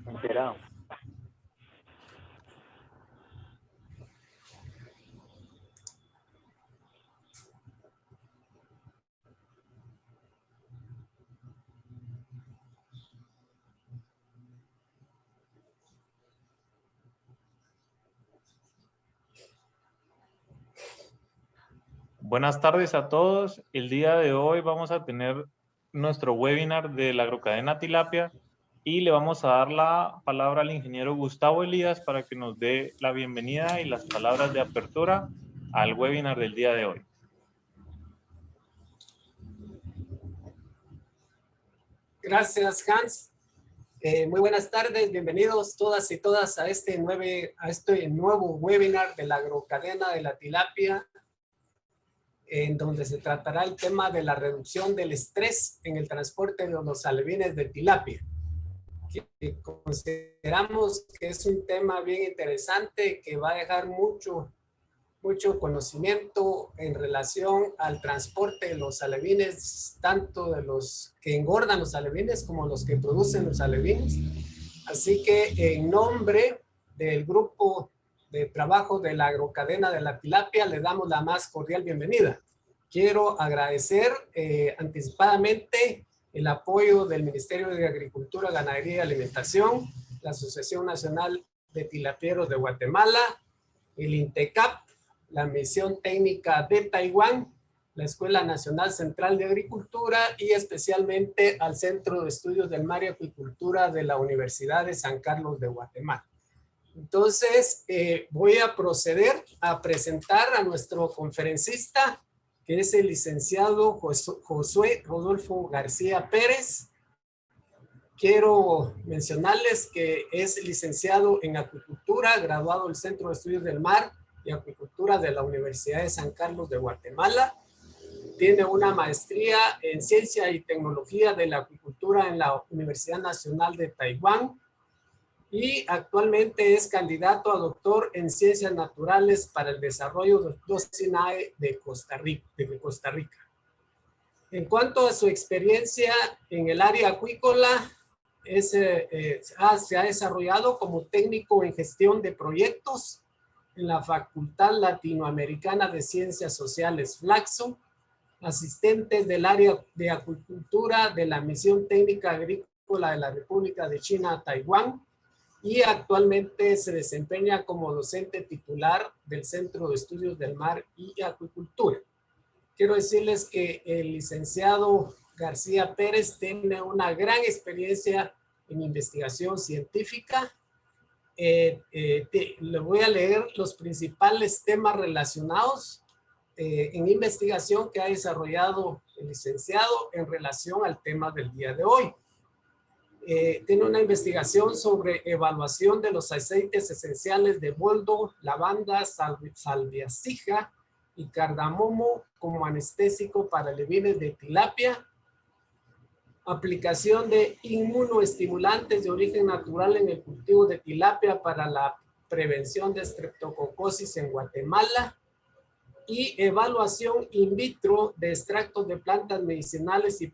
Enterado. Buenas tardes a todos. El día de hoy vamos a tener nuestro webinar de la agrocadena Tilapia y le vamos a dar la palabra al ingeniero Gustavo Elías para que nos dé la bienvenida y las palabras de apertura al webinar del día de hoy. Gracias, Hans. Muy buenas tardes, bienvenidos todas y todas a este nuevo webinar de la agrocadena de la tilapia, en donde se tratará el tema de la reducción del estrés en el transporte de los alevines de tilapia, que consideramos que es un tema bien interesante que va a dejar mucho conocimiento en relación al transporte de los alevines, tanto de los que engordan los alevines como los que producen los alevines. Así que en nombre del grupo de trabajo de la agrocadena de la tilapia, le damos la más cordial bienvenida. Quiero agradecer anticipadamente el apoyo del Ministerio de Agricultura, Ganadería y Alimentación, la Asociación Nacional de Tilapieros de Guatemala, el INTECAP, la Misión Técnica de Taiwán, la Escuela Nacional Central de Agricultura y especialmente al Centro de Estudios del Mar y Acuicultura de la Universidad de San Carlos de Guatemala. Entonces, voy a proceder a presentar a nuestro conferencista, que es el licenciado Josué Rodolfo García Pérez. Quiero mencionarles que es licenciado en Acuicultura, graduado del Centro de Estudios del Mar y Acuicultura de la Universidad de San Carlos de Guatemala. Tiene una maestría en Ciencia y Tecnología de la Acuicultura en la Universidad Nacional de Taiwán y actualmente es candidato a doctor en Ciencias Naturales para el Desarrollo del SINAE de Costa Rica. En cuanto a su experiencia en el área acuícola, se ha desarrollado como técnico en gestión de proyectos en la Facultad Latinoamericana de Ciencias Sociales, Flaxo, asistentes del área de acuicultura de la Misión Técnica Agrícola de la República de China a Taiwán, y actualmente se desempeña como docente titular del Centro de Estudios del Mar y Acuicultura. Quiero decirles que el licenciado García Pérez tiene una gran experiencia en investigación científica. Le voy a leer los principales temas relacionados en investigación que ha desarrollado el licenciado en relación al tema del día de hoy. Tiene una investigación sobre evaluación de los aceites esenciales de boldo, lavanda, salviacija y cardamomo como anestésico para alevines de tilapia, aplicación de inmunoestimulantes de origen natural en el cultivo de tilapia para la prevención de estreptococosis en Guatemala, y evaluación in vitro de extractos de plantas medicinales y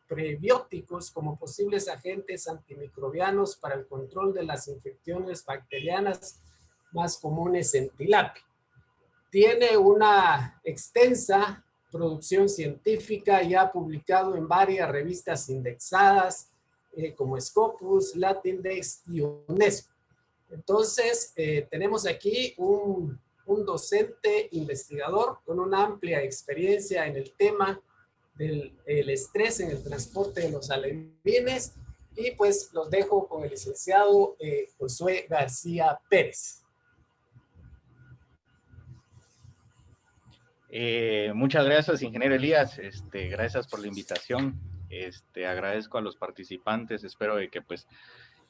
prebióticos como posibles agentes antimicrobianos para el control de las infecciones bacterianas más comunes en tilapia. Tiene una extensa producción científica, ya publicado en varias revistas indexadas como Scopus, Latindex y UNESCO. Entonces, tenemos aquí un docente investigador con una amplia experiencia en el tema del estrés en el transporte de los alevines, y pues los dejo con el licenciado Josué García Pérez. Muchas gracias, ingeniero Elías. Gracias por la invitación. Agradezco a los participantes. Espero de que, pues,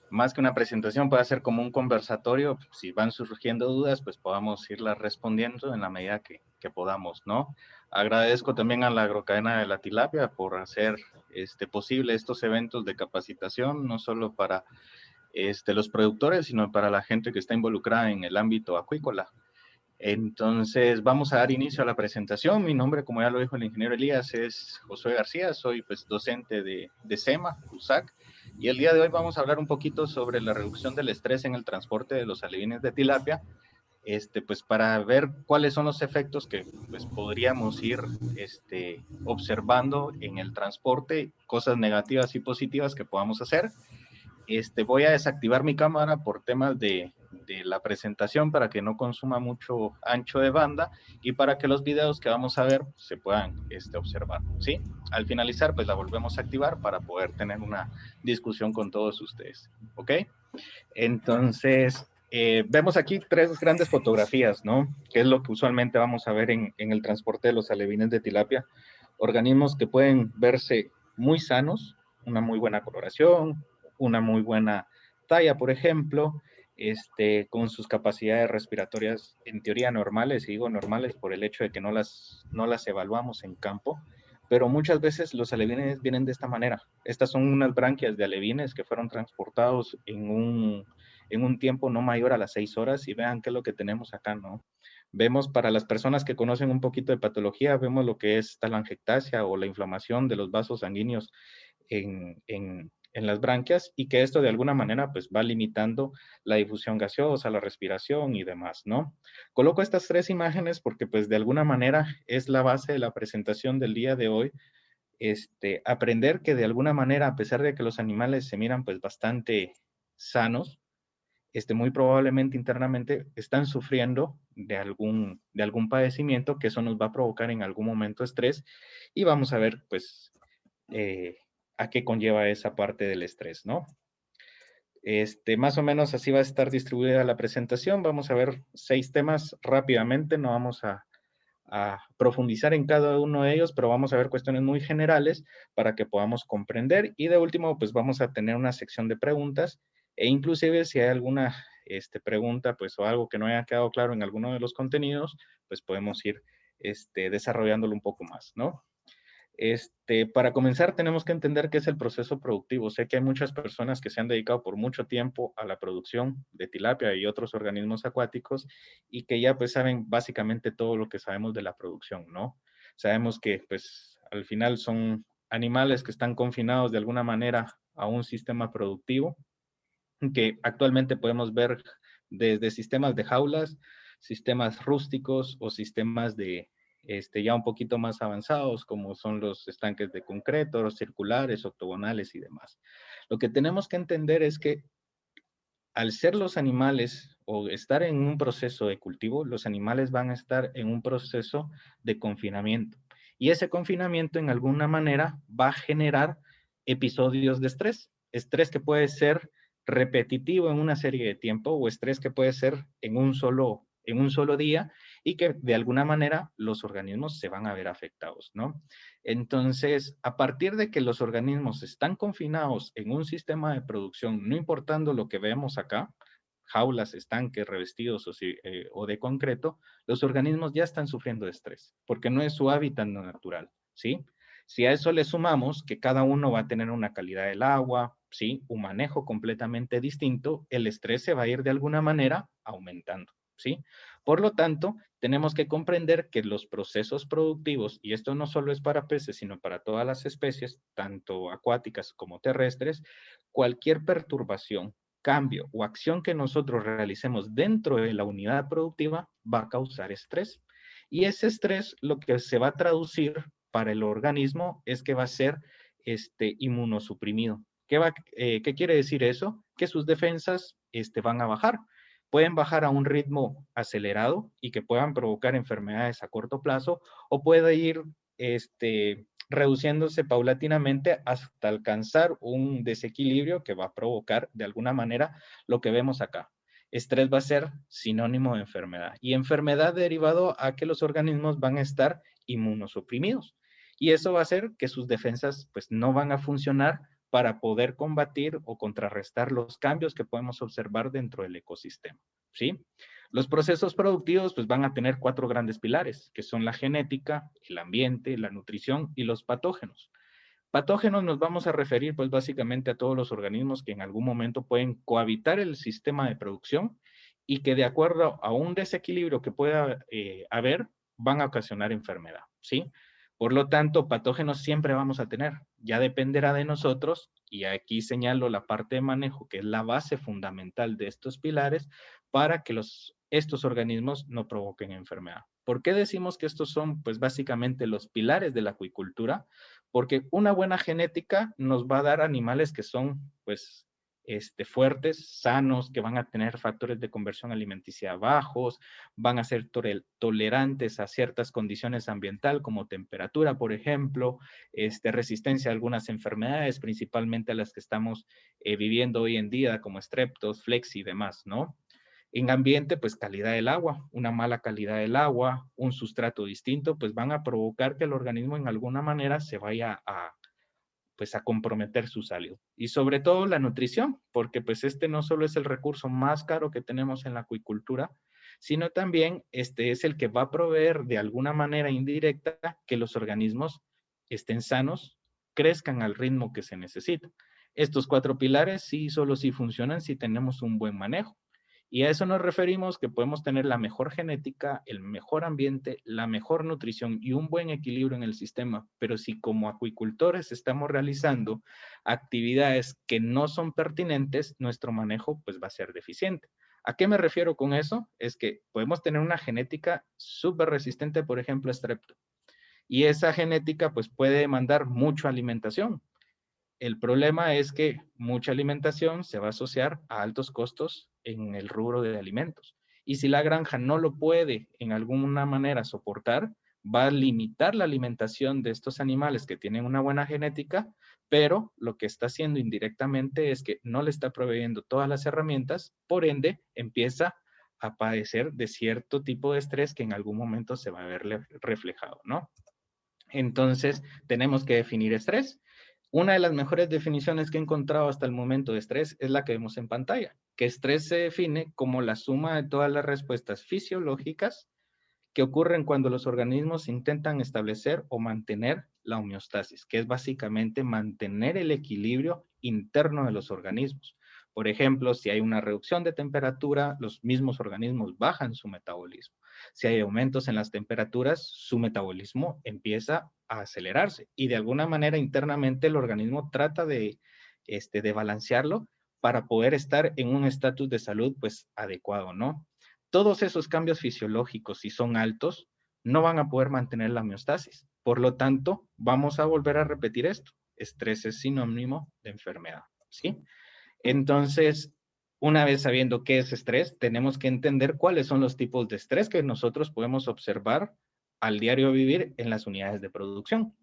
más que una presentación, pueda ser como un conversatorio. Si van surgiendo dudas, pues podamos irlas respondiendo en la medida que podamos, ¿no? Agradezco también a la agrocadena de la tilapia por hacer posible estos eventos de capacitación, no solo para los productores, sino para la gente que está involucrada en el ámbito acuícola. Entonces, vamos a dar inicio a la presentación. Mi nombre, como ya lo dijo el ingeniero Elías, es Josué García. Soy, pues, docente de SEMA, USAC, Y el día de hoy vamos a hablar un poquito sobre la reducción del estrés en el transporte de los alevines de tilapia, pues para ver cuáles son los efectos que pues podríamos ir observando en el transporte, cosas negativas y positivas que podamos hacer. Voy a desactivar mi cámara por temas de la presentación para que no consuma mucho ancho de banda y para que los videos que vamos a ver se puedan observar, ¿sí? Al finalizar, pues la volvemos a activar para poder tener una discusión con todos ustedes, ¿ok? Entonces, vemos aquí 3 grandes fotografías, ¿no? Que es lo que usualmente vamos a ver en el transporte de los alevines de tilapia. Organismos que pueden verse muy sanos, una muy buena coloración, una muy buena talla, por ejemplo, con sus capacidades respiratorias en teoría normales, y digo normales por el hecho de que no las evaluamos en campo, pero muchas veces los alevines vienen de esta manera. Estas son unas branquias de alevines que fueron transportados en un tiempo no mayor a las 6 horas, y vean qué es lo que tenemos acá, ¿no? Vemos, para las personas que conocen un poquito de patología, vemos lo que es telangiectasia o la inflamación de los vasos sanguíneos en las branquias, y que esto de alguna manera pues va limitando la difusión gaseosa, la respiración y demás, ¿no? Coloco estas 3 imágenes porque pues de alguna manera es la base de la presentación del día de hoy. Aprender que de alguna manera, a pesar de que los animales se miran pues bastante sanos, muy probablemente internamente están sufriendo de algún padecimiento, que eso nos va a provocar en algún momento estrés, y vamos a ver pues a qué conlleva esa parte del estrés, ¿no? Más o menos así va a estar distribuida la presentación. Vamos a ver 6 temas rápidamente, no vamos a profundizar en cada uno de ellos, pero vamos a ver cuestiones muy generales para que podamos comprender, y de último pues vamos a tener una sección de preguntas, e inclusive si hay alguna pregunta pues o algo que no haya quedado claro en alguno de los contenidos, pues podemos ir desarrollándolo un poco más, ¿no? Para comenzar, tenemos que entender qué es el proceso productivo. Sé que hay muchas personas que se han dedicado por mucho tiempo a la producción de tilapia y otros organismos acuáticos, y que ya pues saben básicamente todo lo que sabemos de la producción, ¿no? Sabemos que pues al final son animales que están confinados de alguna manera a un sistema productivo, que actualmente podemos ver desde sistemas de jaulas, sistemas rústicos o sistemas de ya un poquito más avanzados, como son los estanques de concreto, los circulares, octogonales y demás. Lo que tenemos que entender es que al ser los animales o estar en un proceso de cultivo, los animales van a estar en un proceso de confinamiento. Y ese confinamiento en alguna manera va a generar episodios de estrés. Estrés que puede ser repetitivo en una serie de tiempo, o estrés que puede ser en un solo día, y que de alguna manera los organismos se van a ver afectados, ¿no? Entonces, a partir de que los organismos están confinados en un sistema de producción, no importando lo que vemos acá, jaulas, estanques revestidos o de concreto, los organismos ya están sufriendo de estrés, porque no es su hábitat natural, ¿sí? Si a eso le sumamos que cada uno va a tener una calidad del agua, ¿sí? Un manejo completamente distinto, el estrés se va a ir de alguna manera aumentando, ¿sí? Por lo tanto, tenemos que comprender que los procesos productivos, y esto no solo es para peces, sino para todas las especies, tanto acuáticas como terrestres, cualquier perturbación, cambio o acción que nosotros realicemos dentro de la unidad productiva va a causar estrés. Y ese estrés lo que se va a traducir para el organismo es que va a ser inmunosuprimido. ¿Qué quiere decir eso? Que sus defensas van a bajar. Pueden bajar a un ritmo acelerado y que puedan provocar enfermedades a corto plazo, o puede ir reduciéndose paulatinamente hasta alcanzar un desequilibrio que va a provocar de alguna manera lo que vemos acá. Estrés va a ser sinónimo de enfermedad, y enfermedad derivado a que los organismos van a estar inmunosuprimidos, y eso va a hacer que sus defensas pues no van a funcionar para poder combatir o contrarrestar los cambios que podemos observar dentro del ecosistema, ¿sí? Los procesos productivos pues van a tener 4 grandes pilares, que son la genética, el ambiente, la nutrición y los patógenos. Patógenos nos vamos a referir pues básicamente a todos los organismos que en algún momento pueden cohabitar el sistema de producción, y que de acuerdo a un desequilibrio que pueda haber, van a ocasionar enfermedad, ¿sí? Por lo tanto, patógenos siempre vamos a tener. ya dependerá de nosotros, y aquí señalo la parte de manejo, que es la base fundamental de estos pilares, para que estos organismos no provoquen enfermedad. ¿Por qué decimos que estos son, pues, básicamente los pilares de la acuicultura? Porque una buena genética nos va a dar animales que son, pues, fuertes, sanos, que van a tener factores de conversión alimenticia bajos, van a ser tolerantes a ciertas condiciones ambientales como temperatura, por ejemplo, resistencia a algunas enfermedades, principalmente a las que estamos viviendo hoy en día, como estreptos, flex y demás, ¿no? En ambiente, pues calidad del agua, una mala calidad del agua, un sustrato distinto, pues van a provocar que el organismo en alguna manera se vaya pues a comprometer su salud. Y sobre todo la nutrición, porque pues no solo es el recurso más caro que tenemos en la acuicultura, sino también es el que va a proveer de alguna manera indirecta que los organismos estén sanos, crezcan al ritmo que se necesita. Estos 4 pilares sí, solo sí funcionan si tenemos un buen manejo. Y a eso nos referimos que podemos tener la mejor genética, el mejor ambiente, la mejor nutrición y un buen equilibrio en el sistema. Pero si como acuicultores estamos realizando actividades que no son pertinentes, nuestro manejo pues va a ser deficiente. ¿A qué me refiero con eso? Es que podemos tener una genética súper resistente, por ejemplo, a estrepto. Y esa genética pues puede demandar mucha alimentación. El problema es que mucha alimentación se va a asociar a altos costos en el rubro de alimentos. Y si la granja no lo puede en alguna manera soportar, va a limitar la alimentación de estos animales que tienen una buena genética, pero lo que está haciendo indirectamente es que no le está proveyendo todas las herramientas, por ende empieza a padecer de cierto tipo de estrés que en algún momento se va a ver reflejado, ¿no? Entonces, tenemos que definir estrés. Una de las mejores definiciones que he encontrado hasta el momento de estrés es la que vemos en pantalla, que estrés se define como la suma de todas las respuestas fisiológicas que ocurren cuando los organismos intentan establecer o mantener la homeostasis, que es básicamente mantener el equilibrio interno de los organismos. Por ejemplo, si hay una reducción de temperatura, los mismos organismos bajan su metabolismo. Si hay aumentos en las temperaturas, su metabolismo empieza a acelerarse y de alguna manera internamente el organismo trata de balancearlo para poder estar en un estatus de salud pues adecuado, ¿no? Todos esos cambios fisiológicos, si son altos, no van a poder mantener la homeostasis. Por lo tanto, vamos a volver a repetir esto. Estrés es sinónimo de enfermedad, ¿sí? Entonces, una vez sabiendo qué es estrés, tenemos que entender cuáles son los tipos de estrés que nosotros podemos observar al diario vivir en las unidades de producción.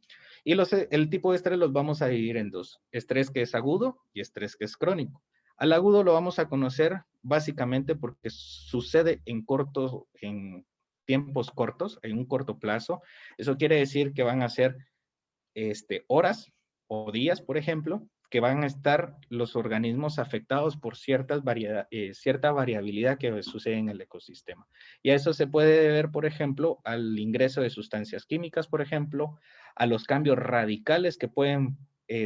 Y el tipo de estrés los vamos a dividir en 2. Estrés que es agudo y estrés que es crónico. Al agudo lo vamos a conocer básicamente porque sucede en tiempos cortos, en un corto plazo. Eso quiere decir que van a ser horas o días, por ejemplo, que van a estar los organismos afectados por cierta variabilidad que sucede en el ecosistema. Y a eso se puede deber, por ejemplo, al ingreso de sustancias químicas, por ejemplo, a los cambios radicales que pueden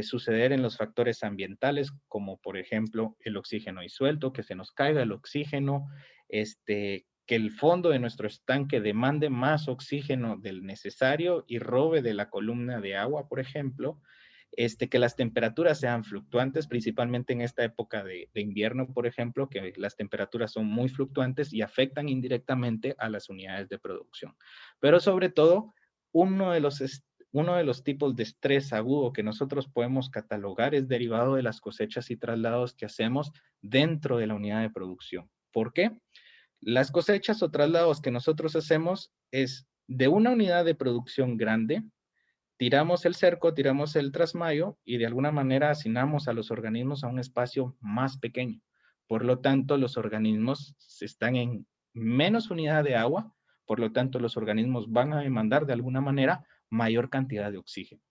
suceder en los factores ambientales, como por ejemplo el oxígeno disuelto, que se nos caiga el oxígeno, que el fondo de nuestro estanque demande más oxígeno del necesario y robe de la columna de agua, por ejemplo, que las temperaturas sean fluctuantes, principalmente en esta época de invierno, por ejemplo, que las temperaturas son muy fluctuantes y afectan indirectamente a las unidades de producción. Pero sobre todo, uno de los tipos de estrés agudo que nosotros podemos catalogar es derivado de las cosechas y traslados que hacemos dentro de la unidad de producción. ¿Por qué? Las cosechas o traslados que nosotros hacemos es de una unidad de producción grande, tiramos el cerco, tiramos el trasmayo y de alguna manera asignamos a los organismos a un espacio más pequeño. Por lo tanto, los organismos están en menos unidad de agua, por lo tanto, los organismos van a demandar de alguna manera mayor cantidad de oxígeno.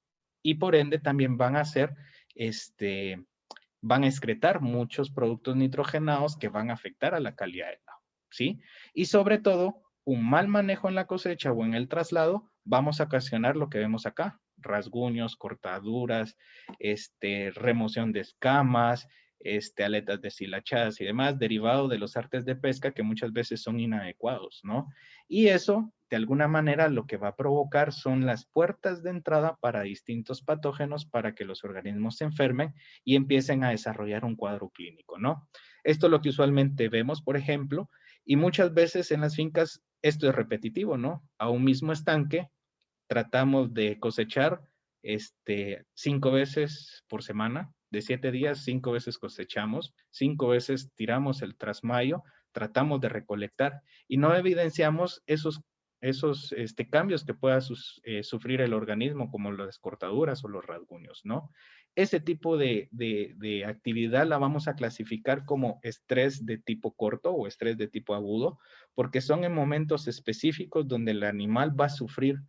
Y por ende también van a excretar muchos productos nitrogenados que van a afectar a la calidad del agua, ¿sí? Y sobre todo, un mal manejo en la cosecha o en el traslado, vamos a ocasionar lo que vemos acá, rasguños, cortaduras, remoción de escamas, aletas deshilachadas y demás, derivado de los artes de pesca que muchas veces son inadecuados, ¿no? Y eso de alguna manera lo que va a provocar son las puertas de entrada para distintos patógenos para que los organismos se enfermen y empiecen a desarrollar un cuadro clínico, ¿no? Esto es lo que usualmente vemos, por ejemplo, y muchas veces en las fincas esto es repetitivo, ¿no? A un mismo estanque tratamos de cosechar 5 veces por semana, de 7 días, 5 veces cosechamos, 5 veces tiramos el trasmayo, tratamos de recolectar y no evidenciamos esos cambios que pueda sufrir el organismo, como las cortaduras o los rasguños, ¿no? Ese tipo de actividad la vamos a clasificar como estrés de tipo corto o estrés de tipo agudo, porque son en momentos específicos donde el animal va a sufrir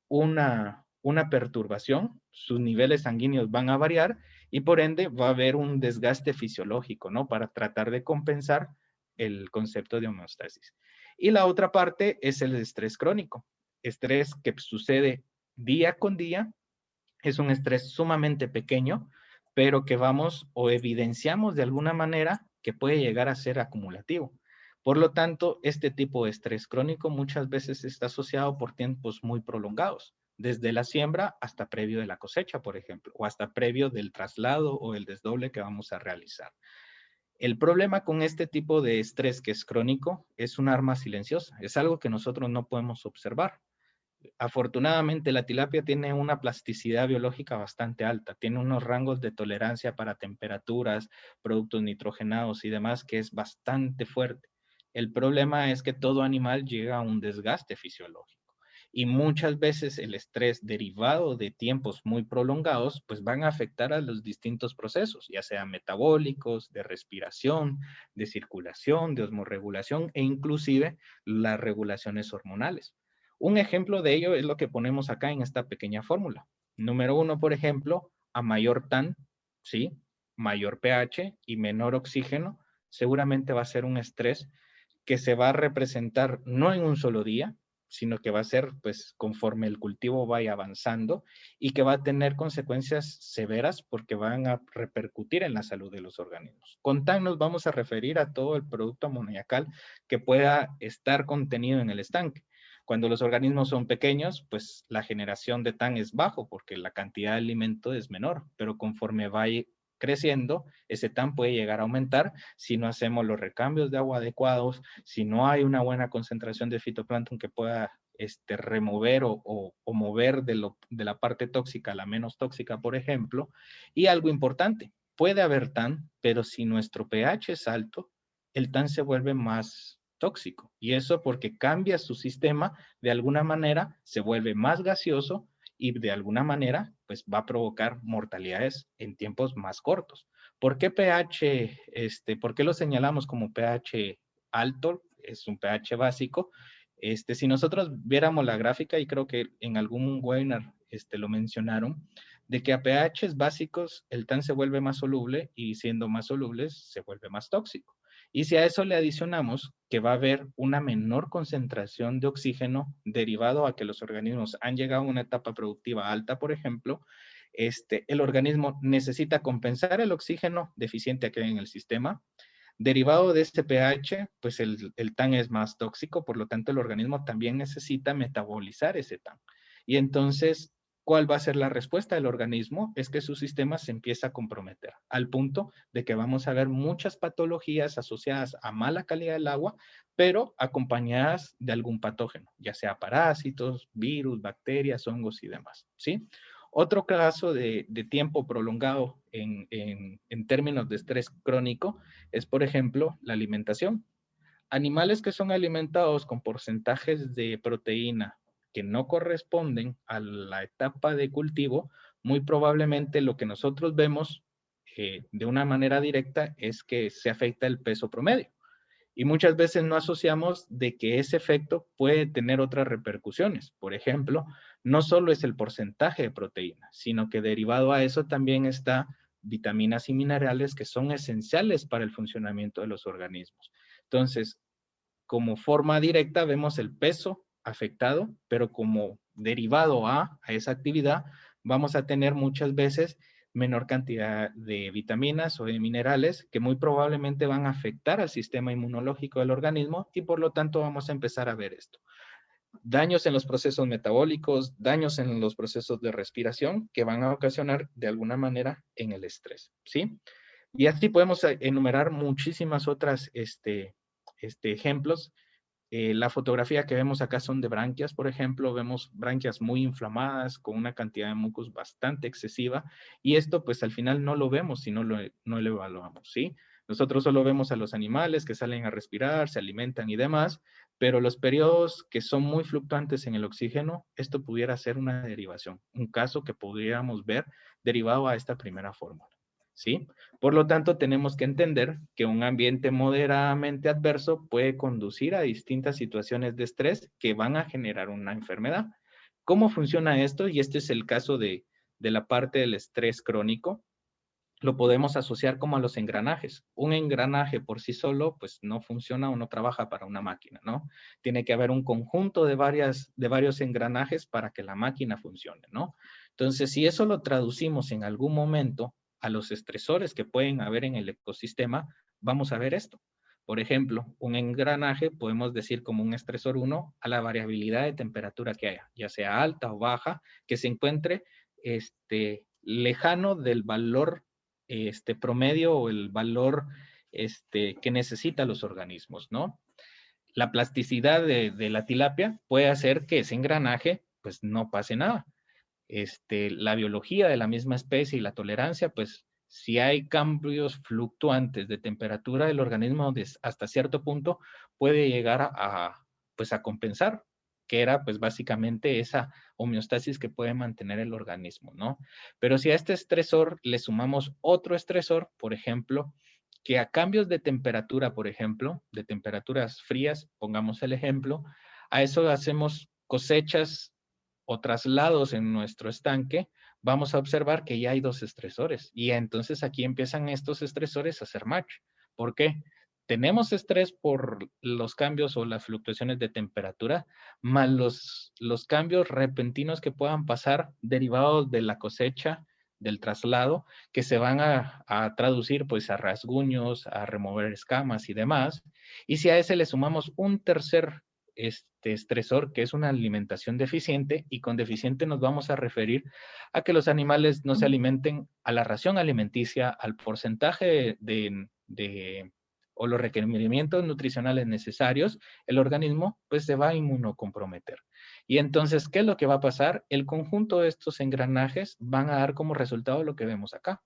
una perturbación, sus niveles sanguíneos van a variar y por ende va a haber un desgaste fisiológico, ¿no? Para tratar de compensar el concepto de homeostasis. Y la otra parte es el estrés crónico, estrés que sucede día con día, es un estrés sumamente pequeño, pero que vamos o evidenciamos de alguna manera que puede llegar a ser acumulativo. Por lo tanto, este tipo de estrés crónico muchas veces está asociado por tiempos muy prolongados, desde la siembra hasta previo de la cosecha, por ejemplo, o hasta previo del traslado o el desdoble que vamos a realizar. El problema con este tipo de estrés que es crónico es un arma silenciosa, es algo que nosotros no podemos observar. Afortunadamente, la tilapia tiene una plasticidad biológica bastante alta, tiene unos rangos de tolerancia para temperaturas, productos nitrogenados y demás que es bastante fuerte. El problema es que todo animal llega a un desgaste fisiológico y muchas veces el estrés derivado de tiempos muy prolongados pues van a afectar a los distintos procesos, ya sean metabólicos, de respiración, de circulación, de osmorregulación e inclusive las regulaciones hormonales. Un ejemplo de ello es lo que ponemos acá en esta pequeña fórmula. Número 1, por ejemplo, a mayor TAN, ¿sí? Mayor pH y menor oxígeno, seguramente va a ser un estrés que se va a representar no en un solo día, sino que va a ser pues conforme el cultivo vaya avanzando y que va a tener consecuencias severas porque van a repercutir en la salud de los organismos. Con TAN nos vamos a referir a todo el producto amoniacal que pueda estar contenido en el estanque. Cuando los organismos son pequeños, pues la generación de TAN es bajo porque la cantidad de alimento es menor, pero conforme vaya creciendo, ese TAN puede llegar a aumentar si no hacemos los recambios de agua adecuados, si no hay una buena concentración de fitoplancton que pueda remover o mover de la parte tóxica a la menos tóxica, por ejemplo. Y algo importante, puede haber TAN, pero si nuestro pH es alto, el TAN se vuelve más tóxico. Y eso porque cambia su sistema, de alguna manera se vuelve más gaseoso y de alguna manera pues va a provocar mortalidades en tiempos más cortos. ¿Por qué pH, por qué lo señalamos como pH alto? Es un pH básico. Si nosotros viéramos la gráfica, y creo que en algún webinar lo mencionaron, de que a pHs básicos el TAN se vuelve más soluble y siendo más solubles se vuelve más tóxico. Y si a eso le adicionamos que va a haber una menor concentración de oxígeno derivado a que los organismos han llegado a una etapa productiva alta, por ejemplo, el organismo necesita compensar el oxígeno deficiente que hay en el sistema. Derivado de este pH, pues el TAN es más tóxico, por lo tanto el organismo también necesita metabolizar ese TAN. Y entonces, ¿cuál va a ser la respuesta del organismo? Es que su sistema se empieza a comprometer, al punto de que vamos a ver muchas patologías asociadas a mala calidad del agua, pero acompañadas de algún patógeno, ya sea parásitos, virus, bacterias, hongos y demás, ¿sí? Otro caso de tiempo prolongado en términos de estrés crónico es, por ejemplo, la alimentación. Animales que son alimentados con porcentajes de proteína que no corresponden a la etapa de cultivo, muy probablemente lo que nosotros vemos de una manera directa es que se afecta el peso promedio. Y muchas veces no asociamos de que ese efecto puede tener otras repercusiones. Por ejemplo, no solo es el porcentaje de proteína, sino que derivado a eso también está vitaminas y minerales que son esenciales para el funcionamiento de los organismos. Entonces, como forma directa vemos el peso afectado, pero como derivado a esa actividad, vamos a tener muchas veces menor cantidad de vitaminas o de minerales que muy probablemente van a afectar al sistema inmunológico del organismo y por lo tanto vamos a empezar a ver esto. daños en los procesos metabólicos, daños en los procesos de respiración que van a ocasionar de alguna manera en el estrés, ¿sí? Y así podemos enumerar muchísimas otras ejemplos. La fotografía que vemos acá son de branquias, por ejemplo, vemos branquias muy inflamadas con una cantidad de mucus bastante excesiva y esto pues al final no lo vemos si no lo evaluamos, ¿sí? Nosotros solo vemos a los animales que salen a respirar, se alimentan y demás, pero los periodos que son muy fluctuantes en el oxígeno, esto pudiera ser una derivación, un caso que pudiéramos ver derivado a esta primera fórmula, ¿sí? Por lo tanto, tenemos que entender que un ambiente moderadamente adverso puede conducir a distintas situaciones de estrés que van a generar una enfermedad. ¿Cómo funciona esto? Y este es el caso de la parte del estrés crónico. Lo podemos asociar como a los engranajes. Un engranaje por sí solo, pues no funciona o no trabaja para una máquina, ¿no? Tiene que haber un conjunto de varios engranajes para que la máquina funcione, ¿no? Entonces, si eso lo traducimos en algún momento a los estresores que pueden haber en el ecosistema, vamos a ver esto. Por ejemplo, un engranaje podemos decir como un estresor 1 a la variabilidad de temperatura que haya, ya sea alta o baja, que se encuentre lejano del valor promedio o el valor que necesitan los organismos, ¿no? La plasticidad de la tilapia puede hacer que ese engranaje pues no pase nada. La biología de la misma especie y la tolerancia, pues si hay cambios fluctuantes de temperatura del organismo hasta cierto punto, puede llegar pues a compensar, que era pues básicamente esa homeostasis que puede mantener el organismo, ¿no? Pero si a este estresor le sumamos otro estresor, por ejemplo, que a cambios de temperatura, por ejemplo, de temperaturas frías, pongamos el ejemplo, a eso hacemos cosechas o traslados en nuestro estanque, vamos a observar que ya hay dos estresores. Y entonces aquí empiezan estos estresores a hacer match. ¿Por qué? Tenemos estrés por los cambios o las fluctuaciones de temperatura, más los cambios repentinos que puedan pasar derivados de la cosecha, del traslado, que se van a traducir pues a rasguños, a remover escamas y demás. Y si a ese le sumamos un tercer estresor, que es una alimentación deficiente, y con deficiente nos vamos a referir a que los animales no se alimenten a la ración alimenticia, al porcentaje o los requerimientos nutricionales necesarios, el organismo pues se va a inmunocomprometer. Y entonces, ¿qué es lo que va a pasar? El conjunto de estos engranajes van a dar como resultado lo que vemos acá.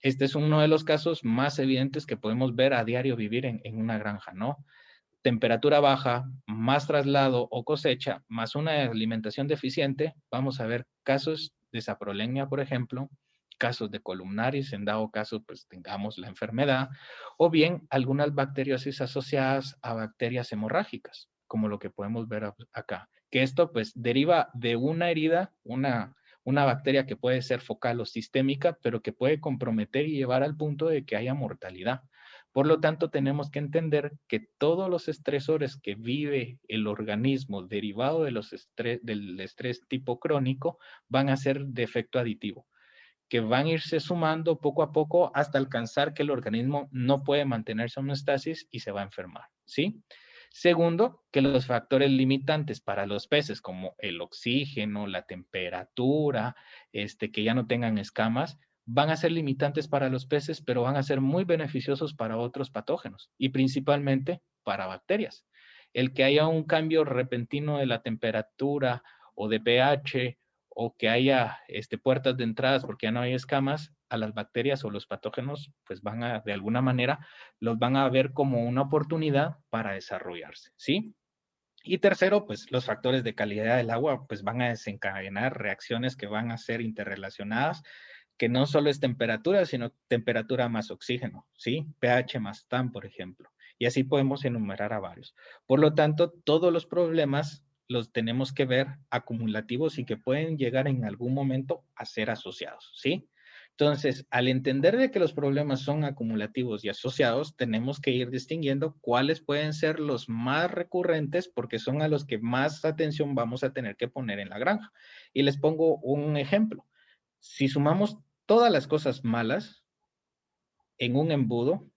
Este es uno de los casos más evidentes que podemos ver a diario vivir en una granja, ¿no? Temperatura baja, más traslado o cosecha, más una alimentación deficiente, vamos a ver casos de saprolemia, por ejemplo, casos de columnaris, en dado caso, pues tengamos la enfermedad, o bien algunas bacteriosis asociadas a bacterias hemorrágicas, como lo que podemos ver acá, que esto pues deriva de una herida, una bacteria que puede ser focal o sistémica, pero que puede comprometer y llevar al punto de que haya mortalidad. Por lo tanto, tenemos que entender que todos los estresores que vive el organismo derivado de del estrés tipo crónico van a ser de efecto aditivo, que van a irse sumando poco a poco hasta alcanzar que el organismo no puede mantenerse en homeostasis y se va a enfermar, ¿sí? Segundo, que los factores limitantes para los peces, como el oxígeno, la temperatura, que ya no tengan escamas, van a ser limitantes para los peces, pero van a ser muy beneficiosos para otros patógenos y principalmente para bacterias. El que haya un cambio repentino de la temperatura o de pH o que haya puertas de entradas porque ya no hay escamas, a las bacterias o los patógenos, pues van a, de alguna manera, los van a ver como una oportunidad para desarrollarse, ¿sí? Y tercero, pues los factores de calidad del agua, pues van a desencadenar reacciones que van a ser interrelacionadas, que no solo es temperatura, sino temperatura más oxígeno, ¿sí? pH más TAN, por ejemplo. Y así podemos enumerar a varios. Por lo tanto, todos los problemas los tenemos que ver acumulativos y que pueden llegar en algún momento a ser asociados, ¿sí? Entonces, al entender de que los problemas son acumulativos y asociados, tenemos que ir distinguiendo cuáles pueden ser los más recurrentes porque son a los que más atención vamos a tener que poner en la granja. Y les pongo un ejemplo. Si sumamos todas las cosas malas en un embudo,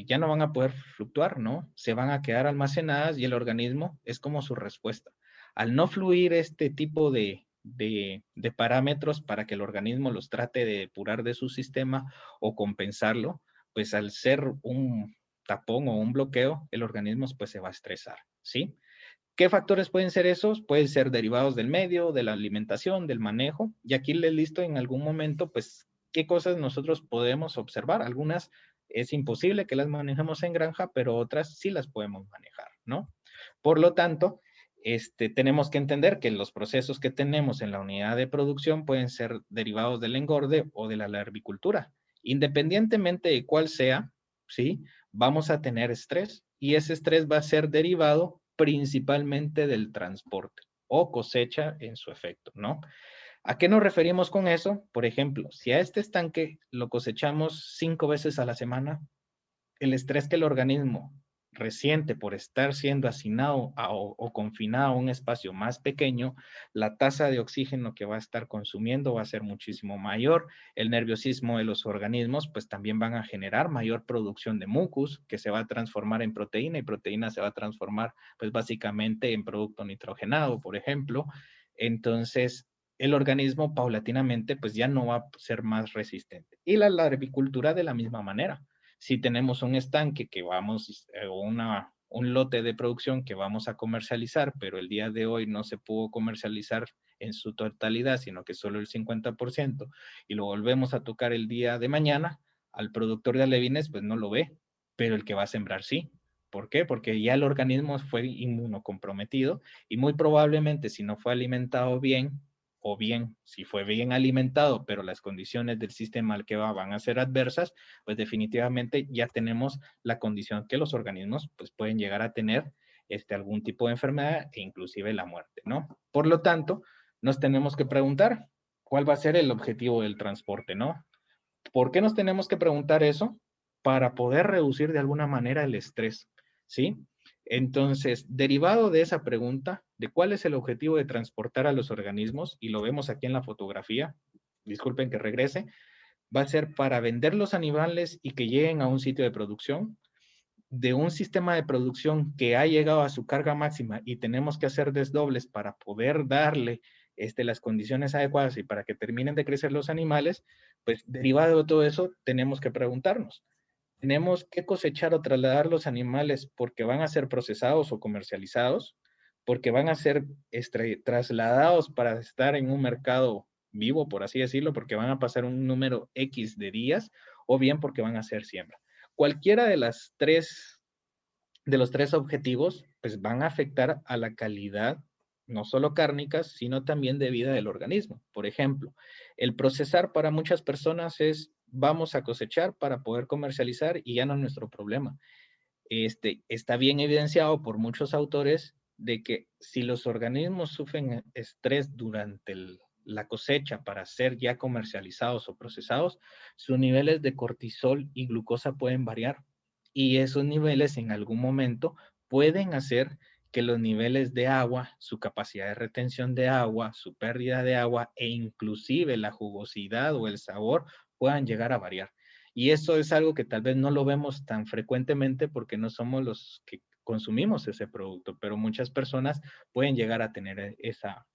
ya no van a poder fluctuar, ¿no? Se van a quedar almacenadas y el organismo es como su respuesta. Al no fluir este tipo de parámetros para que el organismo los trate de depurar de su sistema o compensarlo, pues al ser un tapón o un bloqueo, el organismo pues se va a estresar, ¿sí? ¿Qué factores pueden ser esos? Pueden ser derivados del medio, de la alimentación, del manejo. Y aquí les listo en algún momento, pues, qué cosas nosotros podemos observar. Algunas es imposible que las manejemos en granja, pero otras sí las podemos manejar, ¿no? Por lo tanto, tenemos que entender que los procesos que tenemos en la unidad de producción pueden ser derivados del engorde o de la larvicultura. Independientemente de cuál sea, ¿sí? Vamos a tener estrés y ese estrés va a ser derivado principalmente del transporte o cosecha en su efecto, ¿no? ¿A qué nos referimos con eso? Por ejemplo, si a este estanque lo cosechamos 5 veces a la semana, el estrés que el organismo resiente por estar siendo hacinado o confinado a un espacio más pequeño, la tasa de oxígeno que va a estar consumiendo va a ser muchísimo mayor. El nerviosismo de los organismos pues también van a generar mayor producción de mucus que se va a transformar en proteína y proteína se va a transformar pues básicamente en producto nitrogenado, por ejemplo. Entonces, el organismo paulatinamente pues ya no va a ser más resistente. Y la larvicultura de la misma manera. Si tenemos un estanque que vamos, un lote de producción que vamos a comercializar, pero el día de hoy no se pudo comercializar en su totalidad, sino que solo el 50%, y lo volvemos a tocar el día de mañana, al productor de alevines pues no lo ve, pero el que va a sembrar sí. ¿Por qué? Porque ya el organismo fue inmunocomprometido y muy probablemente si no fue alimentado bien, o bien si fue bien alimentado, pero las condiciones del sistema al que va van a ser adversas, pues definitivamente ya tenemos la condición que los organismos pues pueden llegar a tener algún tipo de enfermedad e inclusive la muerte, ¿no? Por lo tanto, nos tenemos que preguntar cuál va a ser el objetivo del transporte, ¿no? ¿Por qué nos tenemos que preguntar eso? Para poder reducir de alguna manera el estrés, ¿sí? Entonces, derivado de esa pregunta, de cuál es el objetivo de transportar a los organismos, y lo vemos aquí en la fotografía, disculpen que regrese, va a ser para vender los animales y que lleguen a un sitio de producción, de un sistema de producción que ha llegado a su carga máxima y tenemos que hacer desdobles para poder darle las condiciones adecuadas y para que terminen de crecer los animales, pues derivado de todo eso tenemos que preguntarnos, ¿tenemos que cosechar o trasladar los animales porque van a ser procesados o comercializados? ¿Porque van a ser trasladados para estar en un mercado vivo, por así decirlo, porque van a pasar un número X de días, o bien porque van a ser siembra? Cualquiera de los tres objetivos, pues van a afectar a la calidad, no solo cárnica, sino también de vida del organismo. Por ejemplo, el procesar para muchas personas es, vamos a cosechar para poder comercializar y ya no es nuestro problema. Está bien evidenciado por muchos autores de que si los organismos sufren estrés durante la cosecha para ser ya comercializados o procesados, sus niveles de cortisol y glucosa pueden variar. Y esos niveles en algún momento pueden hacer que los niveles de agua, su capacidad de retención de agua, su pérdida de agua e inclusive la jugosidad o el sabor puedan llegar a variar. Y eso es algo que tal vez no lo vemos tan frecuentemente porque no somos los que consumimos ese producto, pero muchas personas pueden llegar a tener esa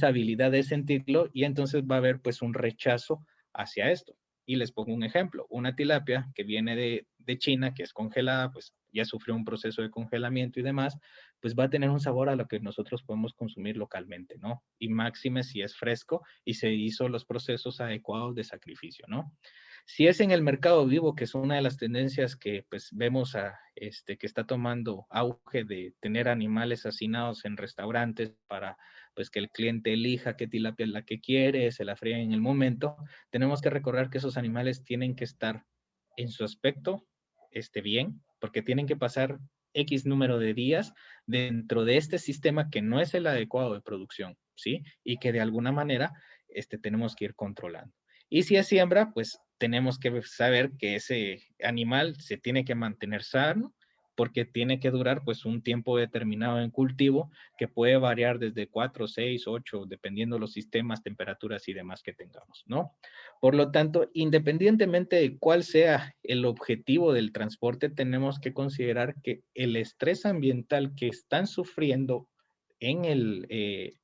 habilidad de sentirlo y entonces va a haber pues un rechazo hacia esto. Y les pongo un ejemplo, una tilapia que viene de China, que es congelada, pues ya sufrió un proceso de congelamiento y demás, pues va a tener un sabor a lo que nosotros podemos consumir localmente, ¿no? Y máxime si es fresco y se hizo los procesos adecuados de sacrificio, ¿no? Si es en el mercado vivo, que es una de las tendencias que pues vemos que está tomando auge de tener animales hacinados en restaurantes para pues que el cliente elija qué tilapia es la que quiere, se la fría en el momento, tenemos que recordar que esos animales tienen que estar en su aspecto bien, porque tienen que pasar X número de días dentro de este sistema que no es el adecuado de producción, ¿sí? Y que de alguna manera tenemos que ir controlando. Y si es siembra, pues tenemos que saber que ese animal se tiene que mantener sano porque tiene que durar pues un tiempo determinado en cultivo que puede variar desde 4, 6, 8, dependiendo los sistemas, temperaturas y demás que tengamos, ¿no? Por lo tanto, independientemente de cuál sea el objetivo del transporte, tenemos que considerar que el estrés ambiental que están sufriendo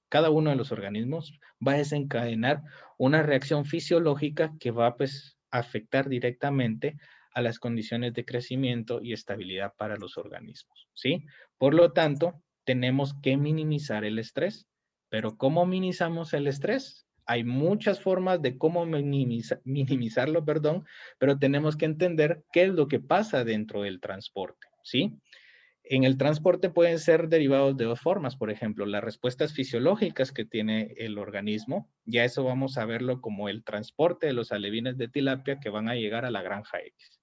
cada uno de los organismos va a desencadenar una reacción fisiológica que va pues, a afectar directamente a las condiciones de crecimiento y estabilidad para los organismos, ¿sí? Por lo tanto, tenemos que minimizar el estrés. Pero ¿cómo minimizamos el estrés? Hay muchas formas de cómo minimizarlo, perdón, pero tenemos que entender qué es lo que pasa dentro del transporte, ¿sí? En el transporte pueden ser derivados de dos formas, por ejemplo, las respuestas fisiológicas que tiene el organismo, ya eso vamos a verlo como el transporte de los alevines de tilapia que van a llegar a la granja X.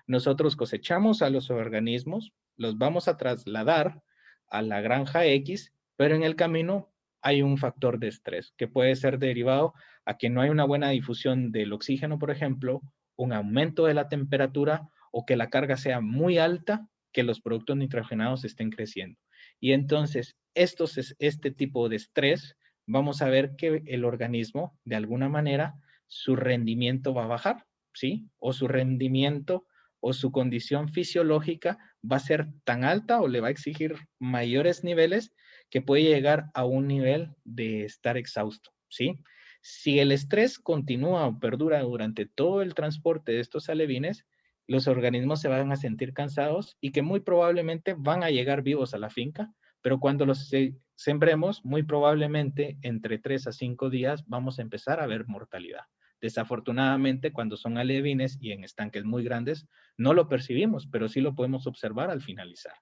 Nosotros cosechamos a los organismos, los vamos a trasladar a la granja X, pero en el camino hay un factor de estrés que puede ser derivado a que no hay una buena difusión del oxígeno, por ejemplo, un aumento de la temperatura o que la carga sea muy alta, que los productos nitrogenados estén creciendo. Y entonces, este tipo de estrés, vamos a ver que el organismo, de alguna manera, su rendimiento va a bajar, ¿sí? O su rendimiento o su condición fisiológica va a ser tan alta o le va a exigir mayores niveles que puede llegar a un nivel de estar exhausto, ¿sí? Si el estrés continúa o perdura durante todo el transporte de estos alevines, los organismos se van a sentir cansados y que muy probablemente van a llegar vivos a la finca, pero cuando los sembremos, muy probablemente entre 3 a 5 días vamos a empezar a ver mortalidad. Desafortunadamente, cuando son alevines y en estanques muy grandes, no lo percibimos, pero sí lo podemos observar al finalizar.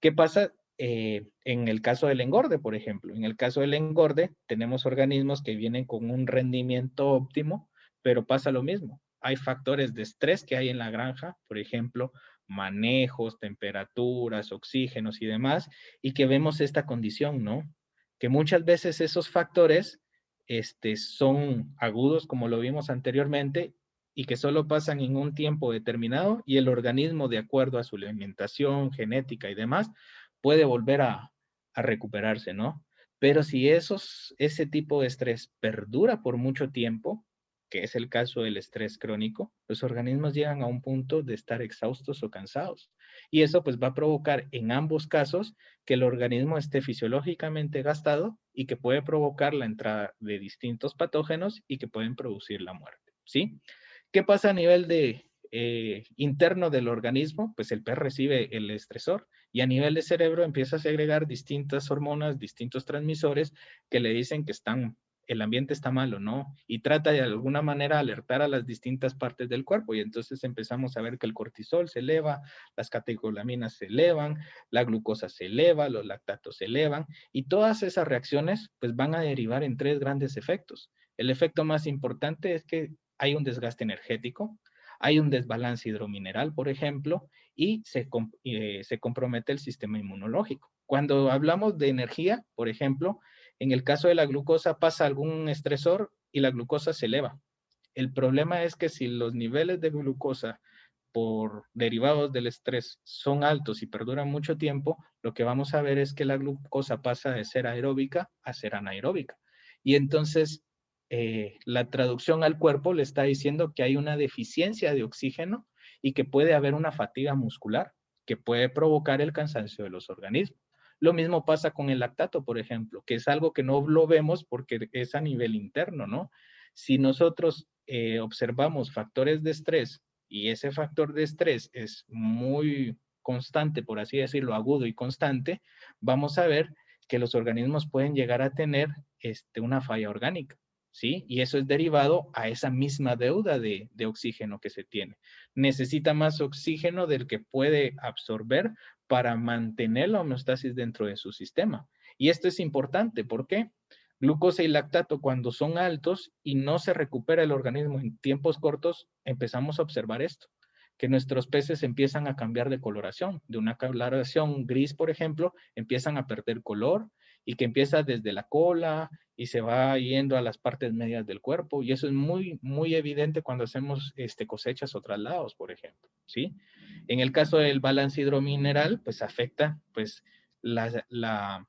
¿Qué pasa en el caso del engorde, por ejemplo? En el caso del engorde, tenemos organismos que vienen con un rendimiento óptimo, pero pasa lo mismo. Hay factores de estrés que hay en la granja, por ejemplo, manejos, temperaturas, oxígenos y demás, y que vemos esta condición, ¿no? Que muchas veces esos factores son agudos, como lo vimos anteriormente, y que solo pasan en un tiempo determinado y el organismo, de acuerdo a su alimentación, genética y demás, puede volver a recuperarse, ¿no? Pero si ese tipo de estrés perdura por mucho tiempo, que es el caso del estrés crónico, los organismos llegan a un punto de estar exhaustos o cansados. Y eso pues va a provocar en ambos casos que el organismo esté fisiológicamente gastado y que puede provocar la entrada de distintos patógenos y que pueden producir la muerte, ¿sí? ¿Qué pasa a nivel interno del organismo? Pues el pez recibe el estresor y a nivel de cerebro empieza a segregar distintas hormonas, distintos transmisores que le dicen que el ambiente está malo, ¿no? Y trata de alguna manera alertar a las distintas partes del cuerpo y entonces empezamos a ver que el cortisol se eleva, las catecolaminas se elevan, la glucosa se eleva, los lactatos se elevan y todas esas reacciones pues van a derivar en 3 grandes efectos. El efecto más importante es que hay un desgaste energético, hay un desbalance hidromineral, por ejemplo, y se compromete el sistema inmunológico. Cuando hablamos de energía, por ejemplo, en el caso de la glucosa pasa algún estresor y la glucosa se eleva. El problema es que si los niveles de glucosa por derivados del estrés son altos y perduran mucho tiempo, lo que vamos a ver es que la glucosa pasa de ser aeróbica a ser anaeróbica. Y entonces la traducción al cuerpo le está diciendo que hay una deficiencia de oxígeno y que puede haber una fatiga muscular que puede provocar el cansancio de los organismos. Lo mismo pasa con el lactato, por ejemplo, que es algo que no lo vemos porque es a nivel interno, ¿no? Si nosotros observamos factores de estrés y ese factor de estrés es muy constante, por así decirlo, agudo y constante, vamos a ver que los organismos pueden llegar a tener una falla orgánica. ¿Sí? Y eso es derivado a esa misma deuda de oxígeno que se tiene. Necesita más oxígeno del que puede absorber para mantener la homeostasis dentro de su sistema. Y esto es importante, ¿por qué? Glucosa y lactato cuando son altos y no se recupera el organismo en tiempos cortos, empezamos a observar esto, que nuestros peces empiezan a cambiar de coloración, de una coloración gris, por ejemplo, empiezan a perder color y que empieza desde la cola y se va yendo a las partes medias del cuerpo y eso es muy, muy evidente cuando hacemos cosechas o traslados, por ejemplo, ¿sí? En el caso del balance hidromineral, pues afecta pues la